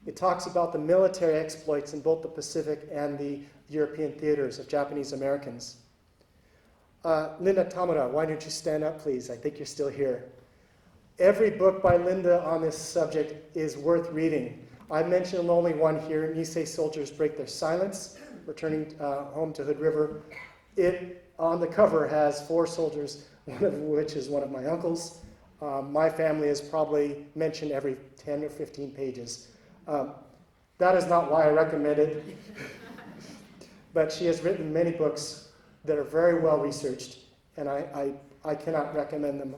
It talks about the military exploits in both the Pacific and the European theaters of Japanese Americans. Linda Tamura, why don't you stand up, please? I think you're still here. Every book by Linda on this subject is worth reading. I mentioned only one here, Nisei Soldiers Break Their Silence, Returning Home to Hood River. It, on the cover, has 4 soldiers, one of which is one of my uncles. My family is probably mentioned every 10 or 15 pages. That is not why I recommend it, but she has written many books that are very well researched, and I cannot recommend them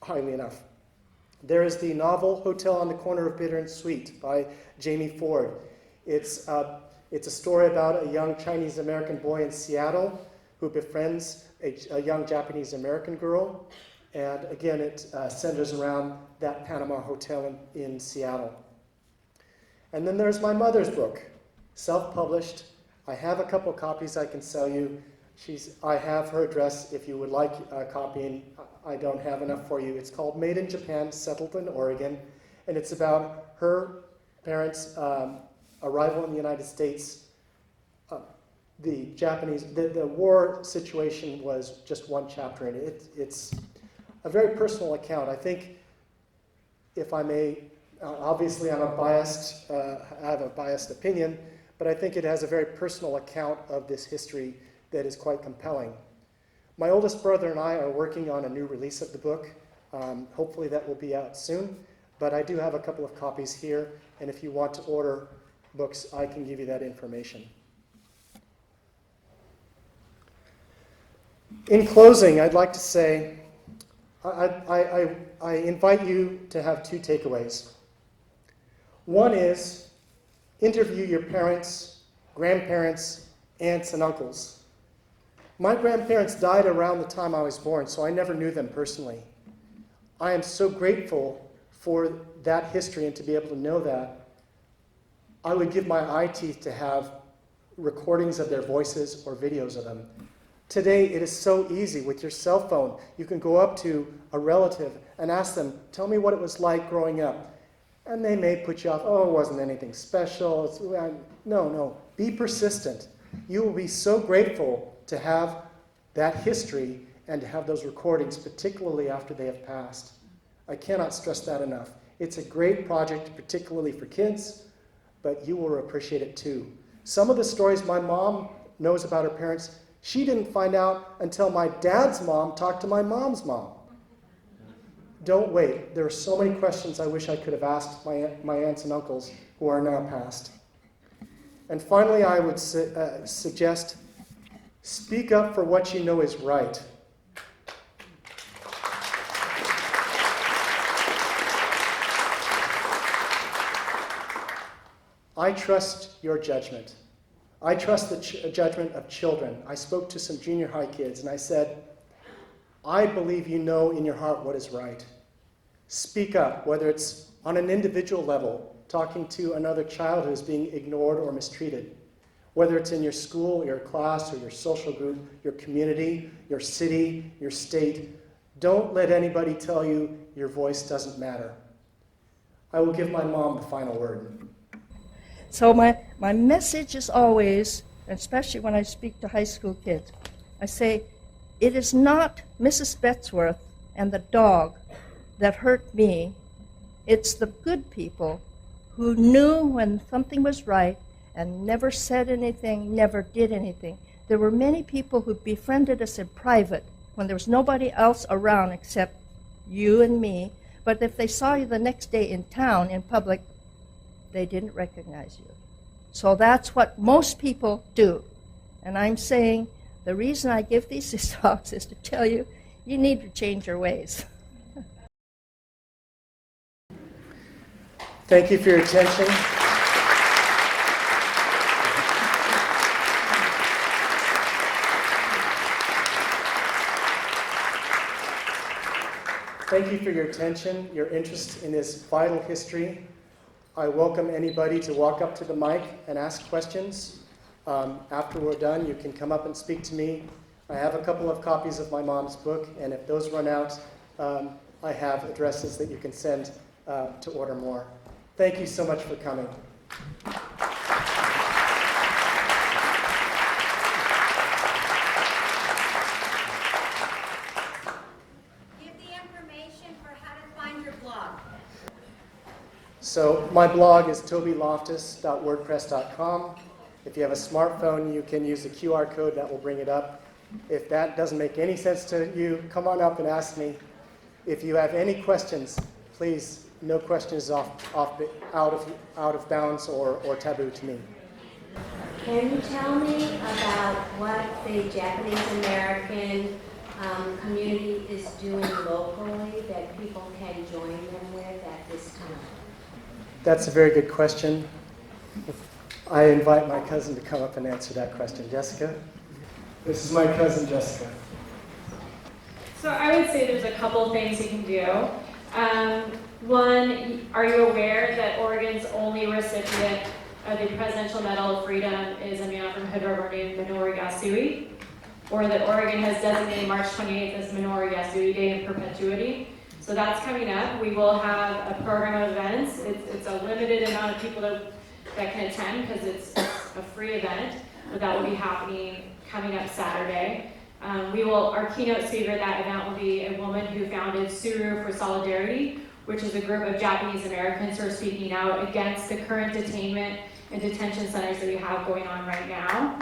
highly enough. There is the novel Hotel on the Corner of Bitter and Sweet by Jamie Ford. It's a story about a young Chinese-American boy in Seattle who befriends a young Japanese-American girl, and again, it centers around that Panama hotel in Seattle. And then there's my mother's book, self-published. I have a couple copies I can sell you. I have her address if you would like a copy, and I don't have enough for you. It's called Made in Japan, Settled in Oregon, and it's about her parents' arrival in the United States. The war situation was just one chapter in it. It's a very personal account. I think, if I may, obviously I have a biased opinion, but I think it has a very personal account of this history that is quite compelling. My oldest brother and I are working on a new release of the book. Hopefully that will be out soon, but I do have a couple of copies here, and if you want to order books, I can give you that information. In closing, I'd like to say, I invite you to have 2 takeaways. One is, interview your parents, grandparents, aunts, and uncles. My grandparents died around the time I was born, so I never knew them personally. I am so grateful for that history and to be able to know that. I would give my eye teeth to have recordings of their voices or videos of them. Today, it is so easy with your cell phone. You can go up to a relative and ask them, tell me what it was like growing up. And they may put you off, oh, it wasn't anything special. No, be persistent. You will be so grateful to have that history and to have those recordings, particularly after they have passed. I cannot stress that enough. It's a great project, particularly for kids, but you will appreciate it too. Some of the stories my mom knows about her parents, she didn't find out until my dad's mom talked to my mom's mom. Don't wait. There are so many questions I wish I could have asked my aunts and uncles who are now passed. And finally, I would suggest, speak up for what you know is right. I trust your judgment. I trust the judgment of children. I spoke to some junior high kids and I said, I believe you know in your heart what is right. Speak up, whether it's on an individual level, talking to another child who is being ignored or mistreated, whether it's in your school, your class, or your social group, your community, your city, your state. Don't let anybody tell you your voice doesn't matter. I will give my mom the final word. So my message is always, especially when I speak to high school kids, I say, it is not Mrs. Bettsworth and the dog that hurt me. It's the good people who knew when something was right and never said anything, never did anything. There were many people who befriended us in private when there was nobody else around except you and me. But if they saw you the next day in town, in public, they didn't recognize you. So that's what most people do. And I'm saying the reason I give these talks is to tell you, you need to change your ways. Thank you for your attention. Thank you for your attention, your interest in this vital history. I welcome anybody to walk up to the mic and ask questions. After we're done, you can come up and speak to me. I have a couple of copies of my mom's book, and if those run out, I have addresses that you can send to order more. Thank you so much for coming. Give the information for how to find your blog. So my blog is tobyloftus.wordpress.com. If you have a smartphone, you can use the QR code that will bring it up. If that doesn't make any sense to you, come on up and ask me. If you have any questions, please, no questions out of bounds or taboo to me. Can you tell me about what the Japanese American community is doing locally that people can join them with at this time? That's a very good question. I invite my cousin to come up and answer that question. Jessica? This is my cousin, Jessica. So I would say there's a couple things you can do. One, are you aware that Oregon's only recipient of the Presidential Medal of Freedom is a man from Hood River named Minoru Yasui? Or that Oregon has designated March 28th as Minoru Yasui Day in perpetuity? So that's coming up. We will have a program of events. It's a limited amount of people that can attend because it's a free event, but that will be happening coming up Saturday. Our keynote speaker at that event will be a woman who founded Suru for Solidarity, which is a group of Japanese Americans who are speaking out against the current detainment and detention centers that we have going on right now.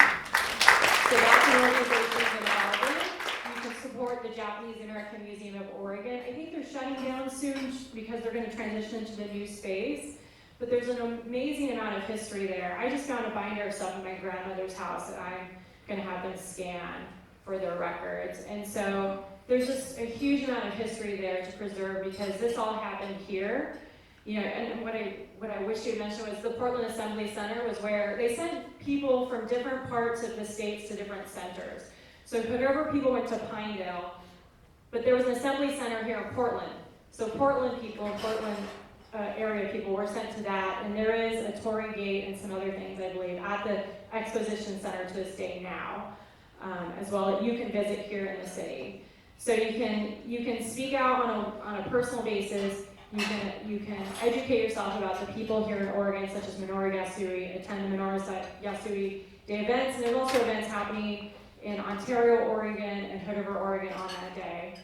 So that's an organization in Oregon. You can support the Japanese American Museum of Oregon. I think they're shutting down soon because they're going to transition into the new space. But there's an amazing amount of history there. I just found a binder of stuff in my grandmother's house that I'm going to have them scan for their records. And so there's just a huge amount of history there to preserve because this all happened here. And what I wish you had mentioned was the Portland Assembly Center was where they sent people from different parts of the states to different centers. So Hood River people went to Pinedale, but there was an assembly center here in Portland. So Portland people, Portland area people were sent to that, and there is a touring gate and some other things, I believe, at the Exposition Center to this day now, as well that you can visit here in the city. So you can speak out on a personal basis. You can educate yourself about the people here in Oregon, such as Minoru Yasui, attend the Minoru Yasui Day events, and there's also events happening in Ontario, Oregon, and Hood River, Oregon on that day.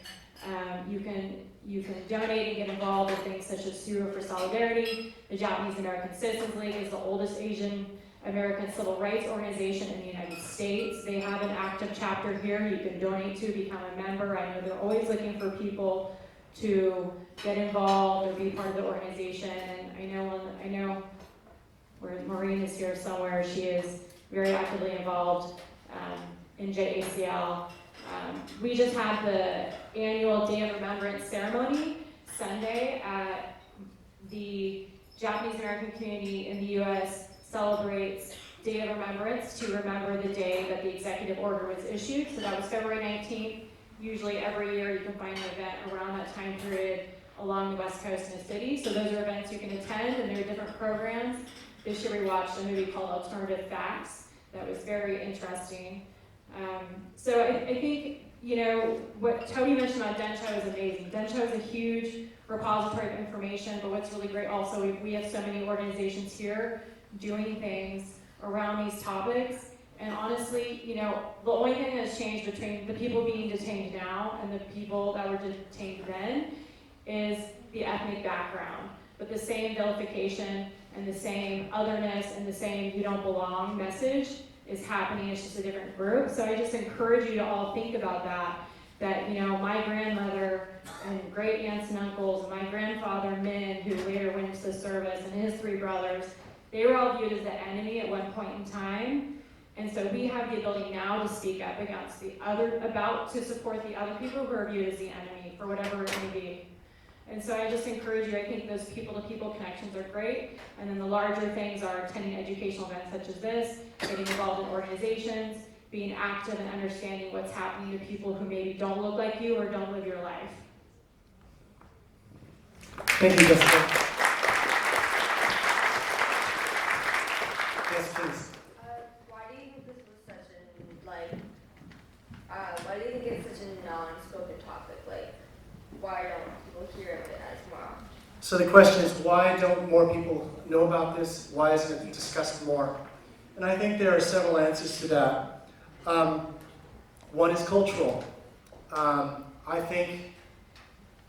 You can donate and get involved in things such as Suru for Solidarity. The Japanese American Citizens League is the oldest Asian American civil rights organization in the United States. They have an active chapter here you can donate to, become a member. I know they're always looking for people to get involved or be part of the organization. And I know where Maureen is here somewhere, she is very actively involved in JACL. We just had the annual Day of Remembrance ceremony Sunday at the Japanese American community in the U.S. celebrates Day of Remembrance to remember the day that the executive order was issued. So that was February 19th. Usually every year you can find an event around that time period along the West Coast in the city. So those are events you can attend, and there are different programs. This year we watched a movie called Alternative Facts that was very interesting. So I think, what Toby mentioned about Densho is amazing. Densho is a huge repository of information, but what's really great also, we have so many organizations here doing things around these topics, And honestly, you know, the only thing that's changed between the people being detained now and the people that were detained then is the ethnic background. But the same vilification and the same otherness and the same you don't belong message is happening. It's just a different group. So I just encourage you to all think about that, you know, my grandmother and great aunts and uncles and my grandfather Min, who later went into the service, and his 3 brothers, they were all viewed as the enemy at one point in time. And so we have the ability now to speak up against to support the other people who are viewed as the enemy for whatever it may be. And so I just encourage you, I think those people-to-people connections are great. And then the larger things are attending educational events such as this, getting involved in organizations, being active and understanding what's happening to people who maybe don't look like you or don't live your life. Thank you, Jessica. Yes, please. Why do you think this was such why do you think it's such a non-spoken topic? Like, why don't people hear of it as well? So the question is, why don't more people know about this? Why isn't it discussed more? And I think there are several answers to that. One is cultural. I think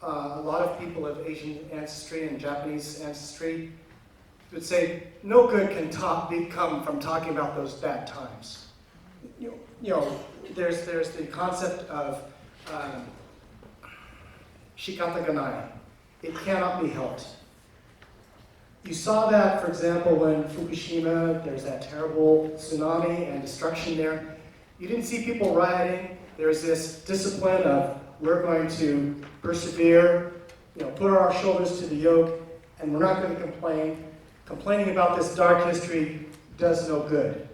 a lot of people of Asian ancestry and Japanese ancestry would say no good can come from talking about those bad times. You know, there's the concept of shikata ganai. It cannot be helped. You saw that, for example, when Fukushima, there's that terrible tsunami and destruction there. You didn't see people rioting. There's this discipline of we're going to persevere, you know, put our shoulders to the yoke, and we're not going to complain. Complaining about this dark history does no good.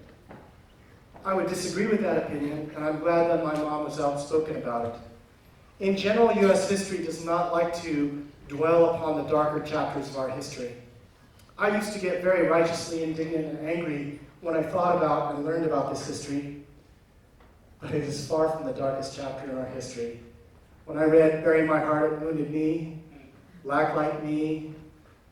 I would disagree with that opinion, and I'm glad that my mom was outspoken about it. In general, U.S. history does not like to dwell upon the darker chapters of our history. I used to get very righteously indignant and angry when I thought about and learned about this history, but it is far from the darkest chapter in our history. When I read Bury My Heart at Wounded Knee, Black Light Me,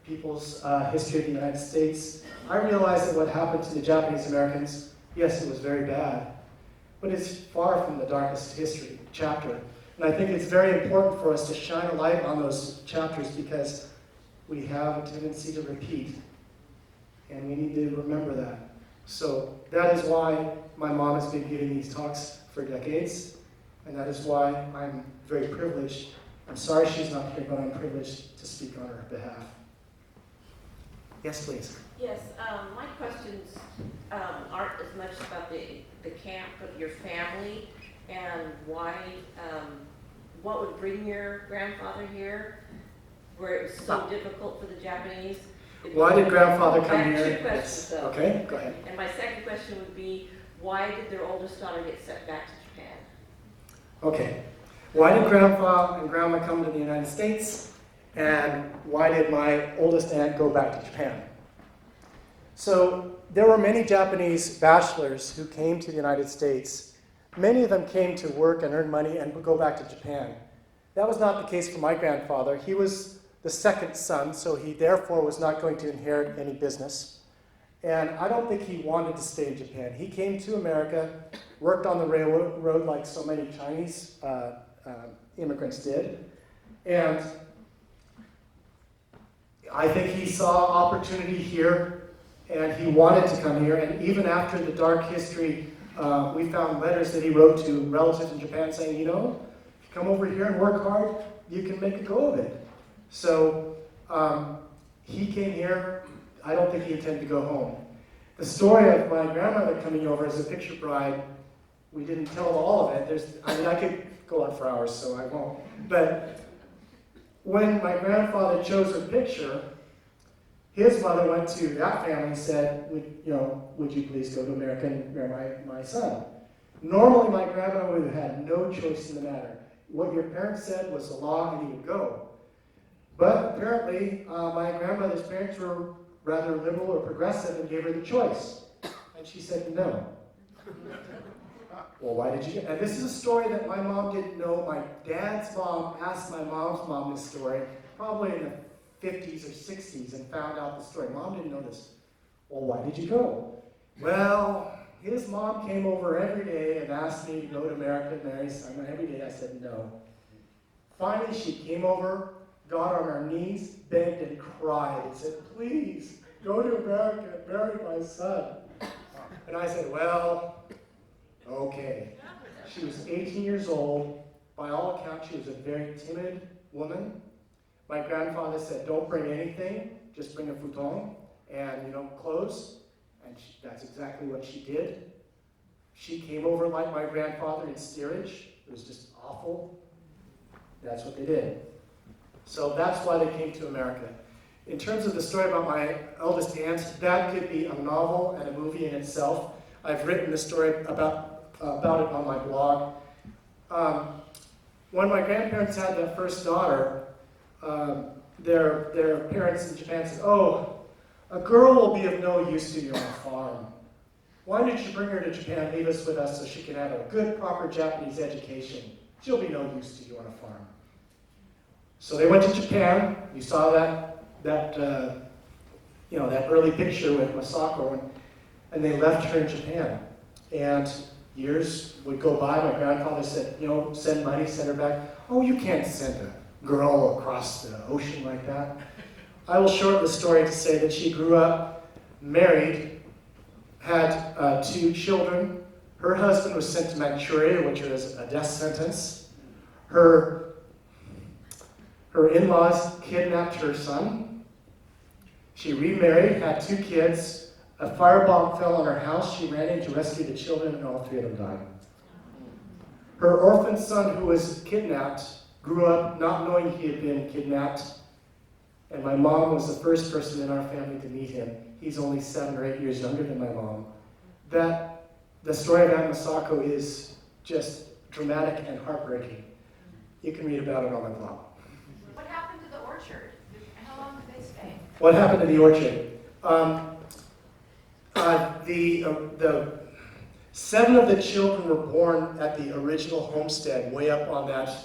People's History of the United States, I realized that what happened to the Japanese Americans, yes, it was very bad, but it's far from the darkest history chapter. And I think it's very important for us to shine a light on those chapters because we have a tendency to repeat, and we need to remember that. So that is why my mom has been giving these talks for decades, and that is why I'm very privileged. I'm sorry she's not here, but I'm privileged to speak on her behalf. Yes, please. Yes, my questions aren't as much about the camp, but your family and why, what would bring your grandfather here, where it was so difficult for the Japanese. Why did grandfather come here? Two questions, though. Okay, go ahead. And my second question would be, why did their oldest daughter get sent back to Japan? Okay. Why did grandpa and grandma come to the United States? And why did my oldest aunt go back to Japan? So there were many Japanese bachelors who came to the United States. Many of them came to work and earn money and would go back to Japan. That was not the case for my grandfather. He was the second son, so he therefore was not going to inherit any business. And I don't think he wanted to stay in Japan. He came to America, worked on the railroad like so many Chinese immigrants did. And I think he saw opportunity here, and he wanted to come here. And even after the dark history, we found letters that he wrote to relatives in Japan saying, you know, if you come over here and work hard, you can make a go of it. So he came here. I don't think he intended to go home. The story of my grandmother coming over as a picture bride, we didn't tell all of it. I could go on for hours, so I won't. But when my grandfather chose a picture, his mother went to that family and said, would you please go to America and marry my son? Normally, my grandmother would have had no choice in the matter. What your parents said was the law, and he would go. But apparently, my grandmother's parents were rather liberal or progressive and gave her the choice. And she said no. Well, why did you? And this is a story that my mom didn't know. My dad's mom asked my mom's mom this story, probably in the 50s or 60s, and found out the story. Mom didn't know this. Well, why did you go? Well, his mom came over every day and asked me to go to America and marry Simon every day. I said no. Finally, she came over, got on her knees, begged and cried, and said, please, go to America and marry my son. And I said, well, okay. She was 18 years old. By all accounts, she was a very timid woman. My grandfather said, don't bring anything, just bring a futon and, clothes. And that's exactly what she did. She came over like my grandfather in steerage. It was just awful. That's what they did. So that's why they came to America. In terms of the story about my eldest aunt, that could be a novel and a movie in itself. I've written the story about it on my blog. When my grandparents had their first daughter, their parents in Japan said, oh, a girl will be of no use to you on a farm. Why don't you bring her to Japan and leave us with us so she can have a good, proper Japanese education? She'll be no use to you on a farm. So they went to Japan. You saw that early picture with Masako, and they left her in Japan. And years would go by. My grandfather said, send money, send her back. Oh, you can't send a girl across the ocean like that. I will shorten the story to say that she grew up, married, had 2 children. Her husband was sent to Manchuria, which was a death sentence. Her in-laws kidnapped her son. She remarried, had 2 kids. A firebomb fell on her house. She ran in to rescue the children, and all 3 of them died. Her orphan son, who was kidnapped, grew up not knowing he had been kidnapped, and my mom was the first person in our family to meet him. He's only 7 or 8 years younger than my mom. The story of Aunt Masako is just dramatic and heartbreaking. You can read about it on my blog. What happened to the orchard? How long did they stay? What happened to the orchard? The 7 of the children were born at the original homestead, way up on that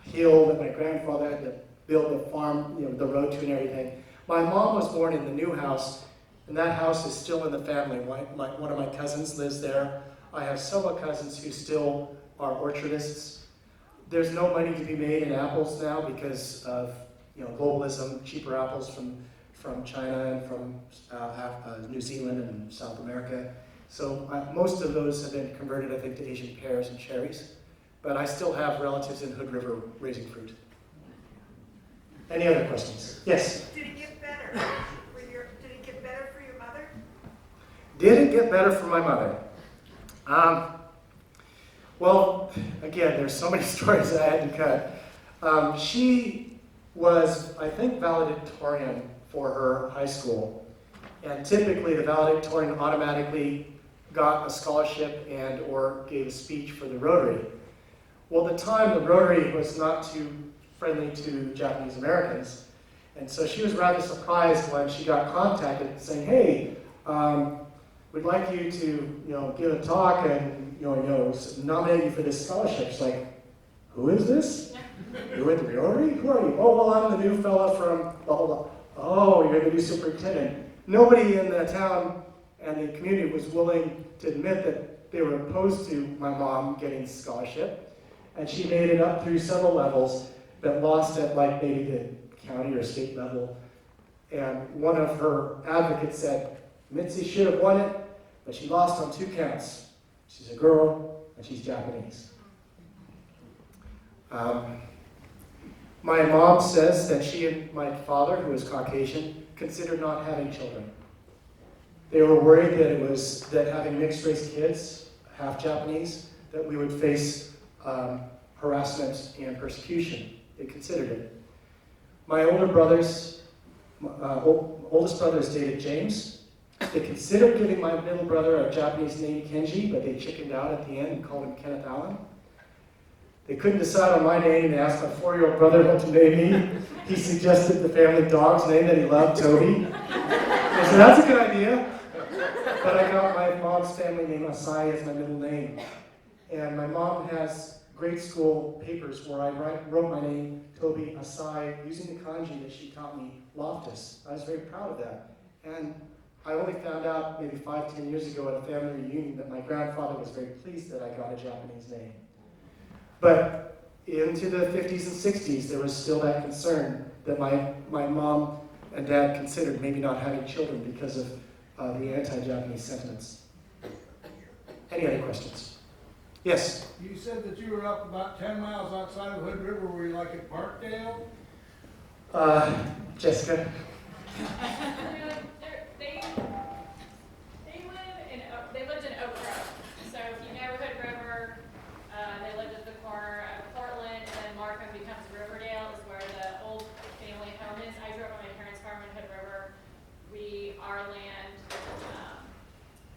hill that my grandfather had to build the farm, the road to and everything. My mom was born in the new house, and that house is still in the family. One of my cousins lives there. I have several cousins who still are orchardists. There's no money to be made in apples now because of globalism, cheaper apples from China and from New Zealand and South America. So most of those have been converted, I think, to Asian pears and cherries. But I still have relatives in Hood River raising fruit. Any other questions? Yes? Did it get better? Did it get better for your mother? Did it get better for my mother? Well, again, there's so many stories that I had to cut. She was, I think, valedictorian for her high school. And typically, the valedictorian automatically got a scholarship and or gave a speech for the Rotary. Well, at the time, the Rotary was not too friendly to Japanese Americans. And so she was rather surprised when she got contacted saying, hey, we'd like you to give a talk and nominate you for this scholarship. She's like, who is this? You're with the Rotary? Who are you? Oh, well, I'm the new fellow from blah, blah, blah. Oh, you're the new superintendent. Nobody in the town and the community was willing to admit that they were opposed to my mom getting the scholarship. And she made it up through several levels, but lost at maybe the county or state level. And one of her advocates said, Mitzi should have won it, but she lost on 2 counts. She's a girl, and she's Japanese. My mom says that she and my father, who was Caucasian, considered not having children. They were worried that having mixed-race kids, half Japanese, that we would face harassment and persecution. They considered it. My oldest brother is dated James. They considered giving my middle brother a Japanese name, Kenji, but they chickened out at the end and called him Kenneth Allen. They couldn't decide on my name. They asked my 4-year-old brother what to name me. He suggested the family dog's name that he loved, Toby. I said, that's a good idea. But I got my mom's family name, Asai, as my middle name. And my mom has grade school papers where I wrote my name, Toby Asai, using the kanji that she taught me, Loftus. I was very proud of that. And I only found out maybe 5-10 years ago at a family reunion that my grandfather was very pleased that I got a Japanese name. But into the 50s and 60s, there was still that concern that my mom and dad considered maybe not having children because of the anti-Japanese sentiments. Any other questions? Yes? You said that you were up about 10 miles outside of Hood River. Were you like at Parkdale? Jessica? They lived in Oak Grove. So if you know Hood River, they lived at the corner of Portland, and then Markham becomes Riverdale, is where the old family home is. I grew up on my parents' farm in Hood River. Our land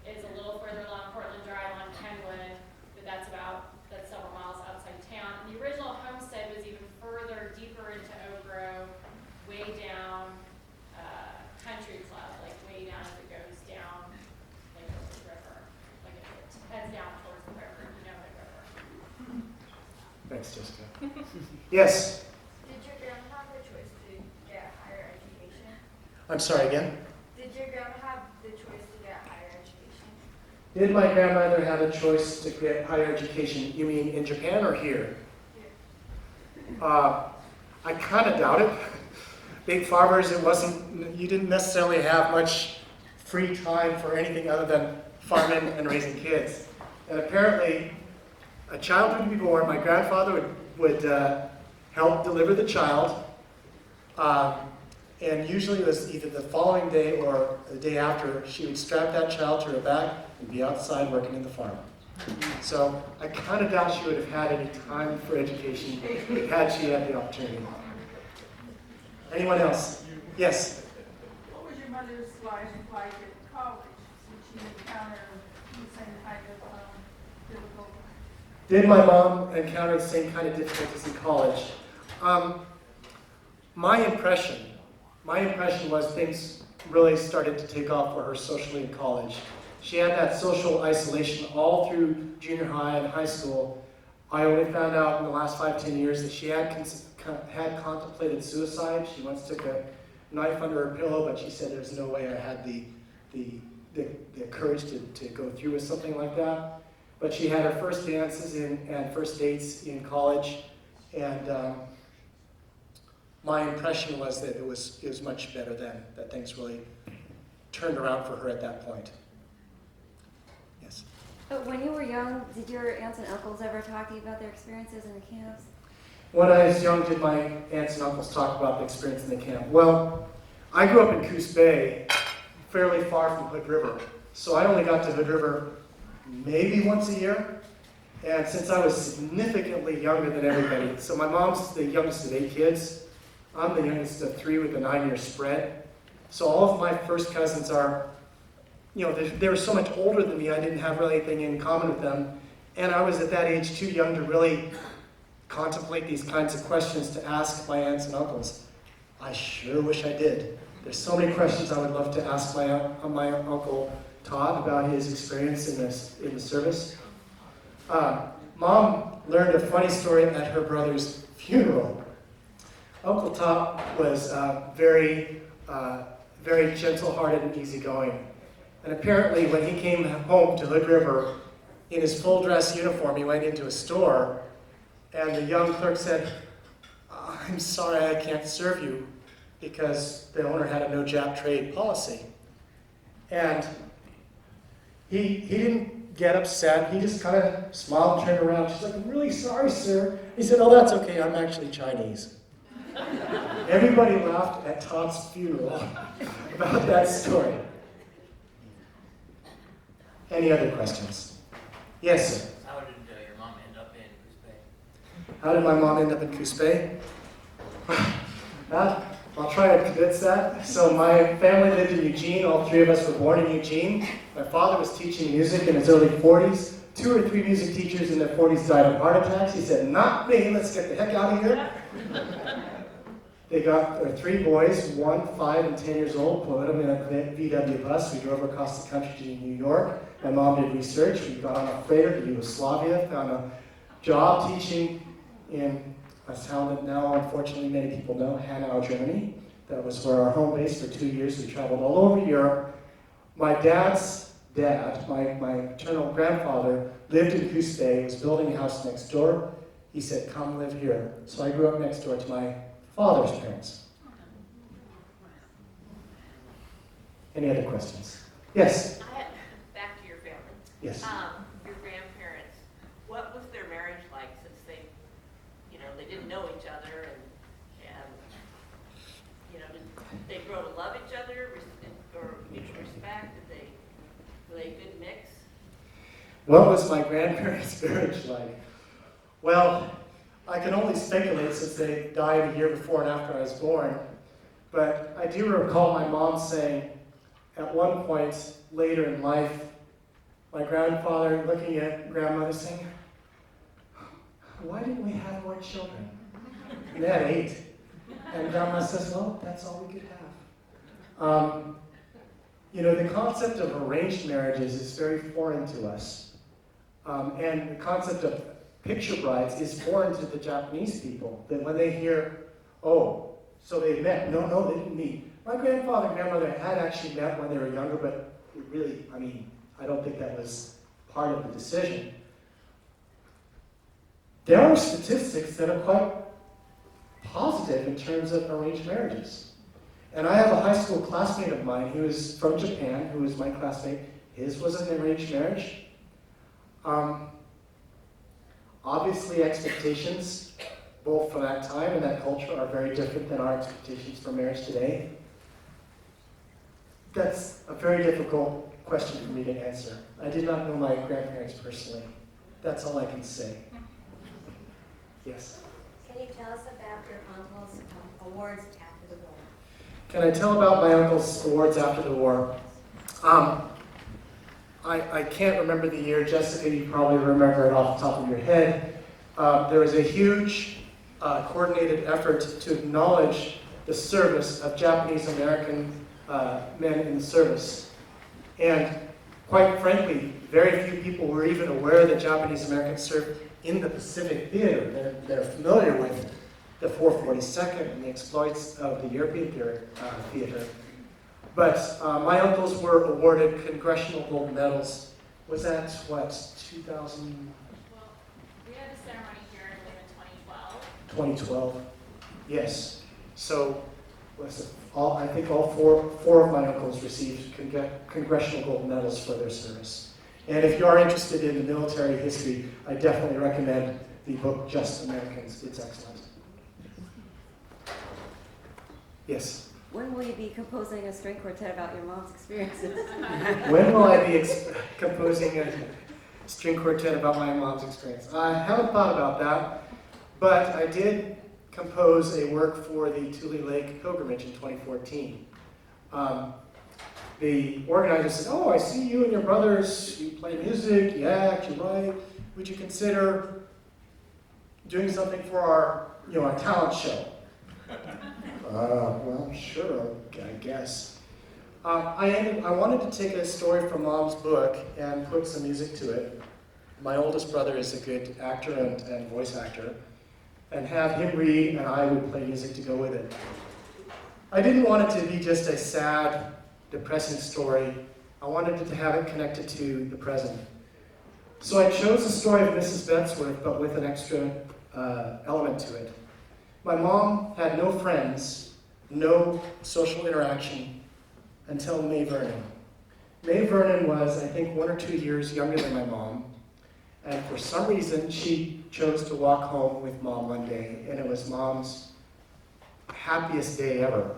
is a little further along Portland Drive on Kenwood, but that's several miles outside town. And the original homestead was even further, deeper into Oak Grove, way down Country Club, like way down as it goes down, like over the river, like it heads down towards the river, you know the river. Thanks, Jessica. Yes? Did your grandma have the choice to get higher education? I'm sorry, again? Did your grandma have the choice to get higher education? Did my grandmother have a choice to get higher education? You mean in Japan or here? I kind of doubt it. Big farmers, you didn't necessarily have much free time for anything other than farming and raising kids. And apparently, a child would be born, my grandfather would help deliver the child, and usually it was either the following day or the day after, she would strap that child to her back and be outside working in the farm. So I kind of doubt she would have had any time for education had she had the opportunity. Anyone else? Yes? What was your mother's life like at college? Did she encounter the same kind of difficulties? Did my mom encounter the same kind of difficulties in college? My impression was things really started to take off for her socially in college. She had that social isolation all through junior high and high school. I only found out in the last 5-10 years that she had contemplated suicide. She once took a knife under her pillow, but she said there's no way I had the courage to go through with something like that. But she had her first dances and first dates in college, and my impression was that it was much better then, that things really turned around for her at that point. Yes? When you were young, did your aunts and uncles ever talk to you about their experiences in the camps? When I was young, did my aunts and uncles talk about the experience in the camp? Well, I grew up in Coos Bay, fairly far from Hood River, so I only got to Hood River maybe once a year. And since I was significantly younger than everybody, so my mom's the youngest of 8 kids, I'm the youngest of 3 with a 9-year spread. So all of my first cousins are, they were so much older than me, I didn't have really anything in common with them. And I was at that age too young to really contemplate these kinds of questions to ask my aunts and uncles. I sure wish I did. There's so many questions I would love to ask my Uncle Todd about his experience in the service. Mom learned a funny story at her brother's funeral. Uncle Todd was very gentle-hearted and easygoing. And apparently when he came home to Hood River in his full dress uniform, he went into a store, and the young clerk said, "I'm sorry, I can't serve you," because the owner had a no Jap Trade policy. And he didn't get upset. He just kind of smiled and turned around. She's like, "I'm really sorry, sir." He said, "Oh, that's okay. I'm actually Chinese." Everybody laughed at Todd's funeral about that story. Any other questions? Yes, sir. How did your mom end up in Coos Bay? How did my mom end up in Coos Bay? I'll try to condense that. So my family lived in Eugene. All 3 of us were born in Eugene. My father was teaching music in his early 40s. 2 or 3 music teachers in their 40s died of heart attacks. He said, "Not me, let's get the heck out of here." They got 3 boys, 1, 5, and 10 years old, put them in a VW bus. We drove across the country to New York. My mom did research. We got on a freighter to Yugoslavia, found a job teaching in a town that now, unfortunately, many people know, Hanau, Germany. That was for our home base for 2 years. We traveled all over Europe. My dad's dad, my maternal grandfather, lived in Issei, was building a house next door. He said, come live here. So I grew up next door to my father's parents. Any other questions? Yes? Back to your family. Yes. Your grandparents, what was their marriage like since they, they didn't know each other and did they grow to love each other or mutual respect? Were they a good mix? What was my grandparents' marriage like? Well, I can only speculate since they died a year before and after I was born. But I do recall my mom saying at one point later in life, my grandfather looking at grandmother saying, why didn't we have more children? And they had 8. And grandma says, well, that's all we could have. The concept of arranged marriages is very foreign to us. And the concept of picture brides is foreign to the Japanese people. That when they hear, oh, so they met. No, they didn't meet. My grandfather and grandmother had actually met when they were younger, but it really, I don't think that was part of the decision. There are statistics that are quite positive in terms of arranged marriages. And I have a high school classmate of mine who is from Japan, who is my classmate. His was an arranged marriage. Obviously, expectations, both for that time and that culture, are very different than our expectations for marriage today. That's a very difficult question for me to answer. I did not know my grandparents personally. That's all I can say. Yes? Can you tell us about your uncle's awards after the war? Can I tell about my uncle's awards after the war? I can't remember the year. Jessica, you probably remember it off the top of your head. There was a huge coordinated effort to acknowledge the service of Japanese American men in the service. And quite frankly, very few people were even aware that Japanese Americans served in the Pacific Theater. They're familiar with the 442nd and the exploits of the European theater. But my uncles were awarded Congressional Gold Medals. Was that, 2000? Well, we had a ceremony here, I believe, in 2012? Yes. So, I think all four of my uncles received Congressional Gold Medals for their service. And if you are interested in the military history, I definitely recommend the book Just Americans. It's excellent. Yes? When will you be composing a string quartet about your mom's experiences? When will I be composing a string quartet about my mom's experience? I haven't thought about that, but I did compose a work for the Tule Lake pilgrimage in 2014. The organizer said, oh, I see you and your brothers, you play music, you act, you write. Would you consider doing something for our talent show? Well, sure, I guess. I wanted to take a story from Mom's book and put some music to it. My oldest brother is a good actor and voice actor, and have him read, and I would play music to go with it. I didn't want it to be just a sad, depressing story. I wanted to have it connected to the present. So I chose the story of Mrs. Bettsworth, but with an extra element to it. My mom had no friends, no social interaction until May Vernon. May Vernon was, I think, 1 or 2 years younger than my mom, and for some reason she chose to walk home with Mom one day, and it was Mom's happiest day ever.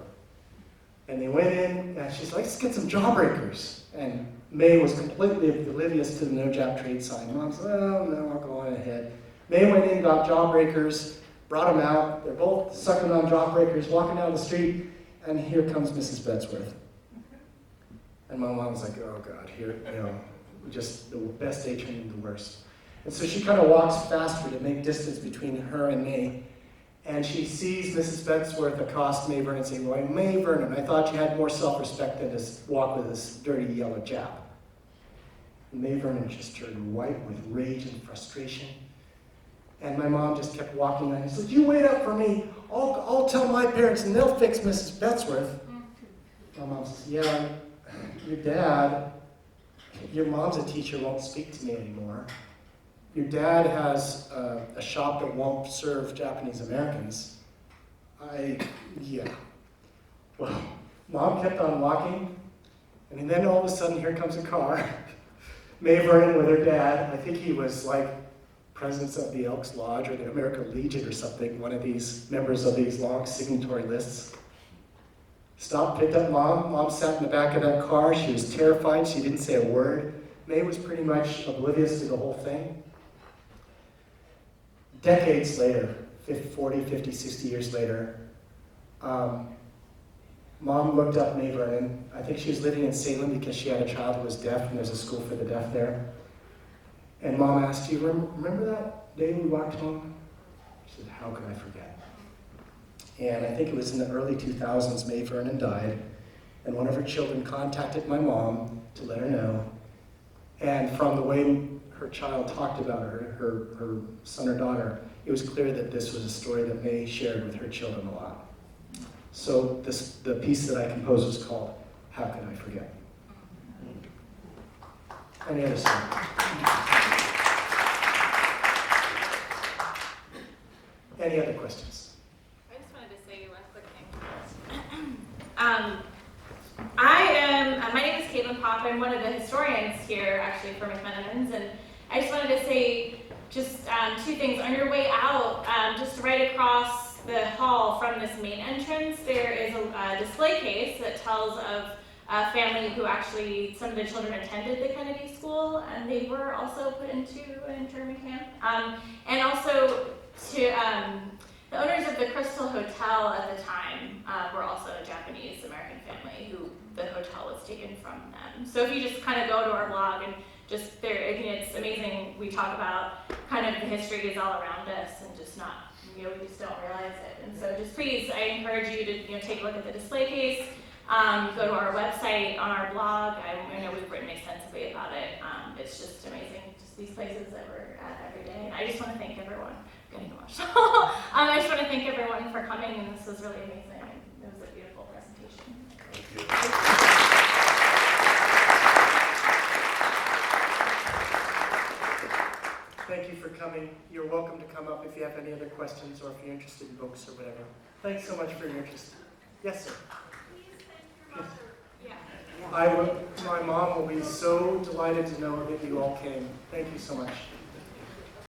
And they went in, and she's like, let's get some jawbreakers. And May was completely oblivious to the no Jap Trade sign. Mom said, oh, no, I'll go on ahead. May went in, got jawbreakers, brought them out. They're both sucking on jawbreakers, walking down the street, and here comes Mrs. Bettsworth. And my mom was like, oh God, here, just the best day turning into the worst. And so she kind of walks faster to make distance between her and May. And she sees Mrs. Bettsworth accost May Vernon and say, well, May Vernon, I thought you had more self-respect than to walk with this dirty yellow Jap. And May Vernon just turned white with rage and frustration. And my mom just kept walking on and said, you wait up for me. I'll tell my parents and they'll fix Mrs. Bettsworth. My mom says, yeah, your dad, your mom's a teacher, won't speak to me anymore. Your dad has a shop that won't serve Japanese Americans. Yeah. Well, Mom kept on walking, and then all of a sudden here comes a car. Mae Vernon with her dad. I think he was like president of the Elks Lodge or the American Legion or something, one of these members of these long signatory lists. Stopped, picked up Mom. Mom sat in the back of that car. She was terrified. She didn't say a word. Mae was pretty much oblivious to the whole thing. Decades later, 40, 50, 60 years later, Mom looked up Mae Vernon. I think she was living in Salem because she had a child who was deaf, and there's a school for the deaf there. And Mom asked, "You remember that day we walked home?" She said, "How could I forget?" And I think it was in the early 2000s, Mae Vernon died, and one of her children contacted my mom to let her know. And from the way her child talked about her son or daughter, it was clear that this was a story that Mae shared with her children a lot. So the piece that I composed was called "How Could I Forget?" Any other song? Any other questions? I just wanted to say one quick thing. My name is Caitlin Pop. I'm one of the historians here, actually, for McMenamins, and I just wanted to say just two things. On your way out, just right across the hall from this main entrance, there is a display case that tells of a family who actually, some of the children attended the Kennedy School, and they were also put into an internment camp. And also, the owners of the Crystal Hotel at the time were also a Japanese American family who the hotel was taken from them. So if you just kind of go to our blog and just there, I think it's amazing. We talk about kind of the history is all around us and just not, we just don't realize it. And so just please, I encourage you to take a look at the display case. Go to our website, on our blog. I know we've written extensively about it. It's just amazing, just these places that we're at every day. And I just want to thank everyone. I'm getting emotional. I just want to thank everyone for coming, and this was really amazing. It was a beautiful presentation. Thank you. Thank you for coming. You're welcome to come up if you have any other questions or if you're interested in books or whatever. Thanks so much for your interest. Yes, sir. My mom will be so delighted to know that you all came. Thank you so much.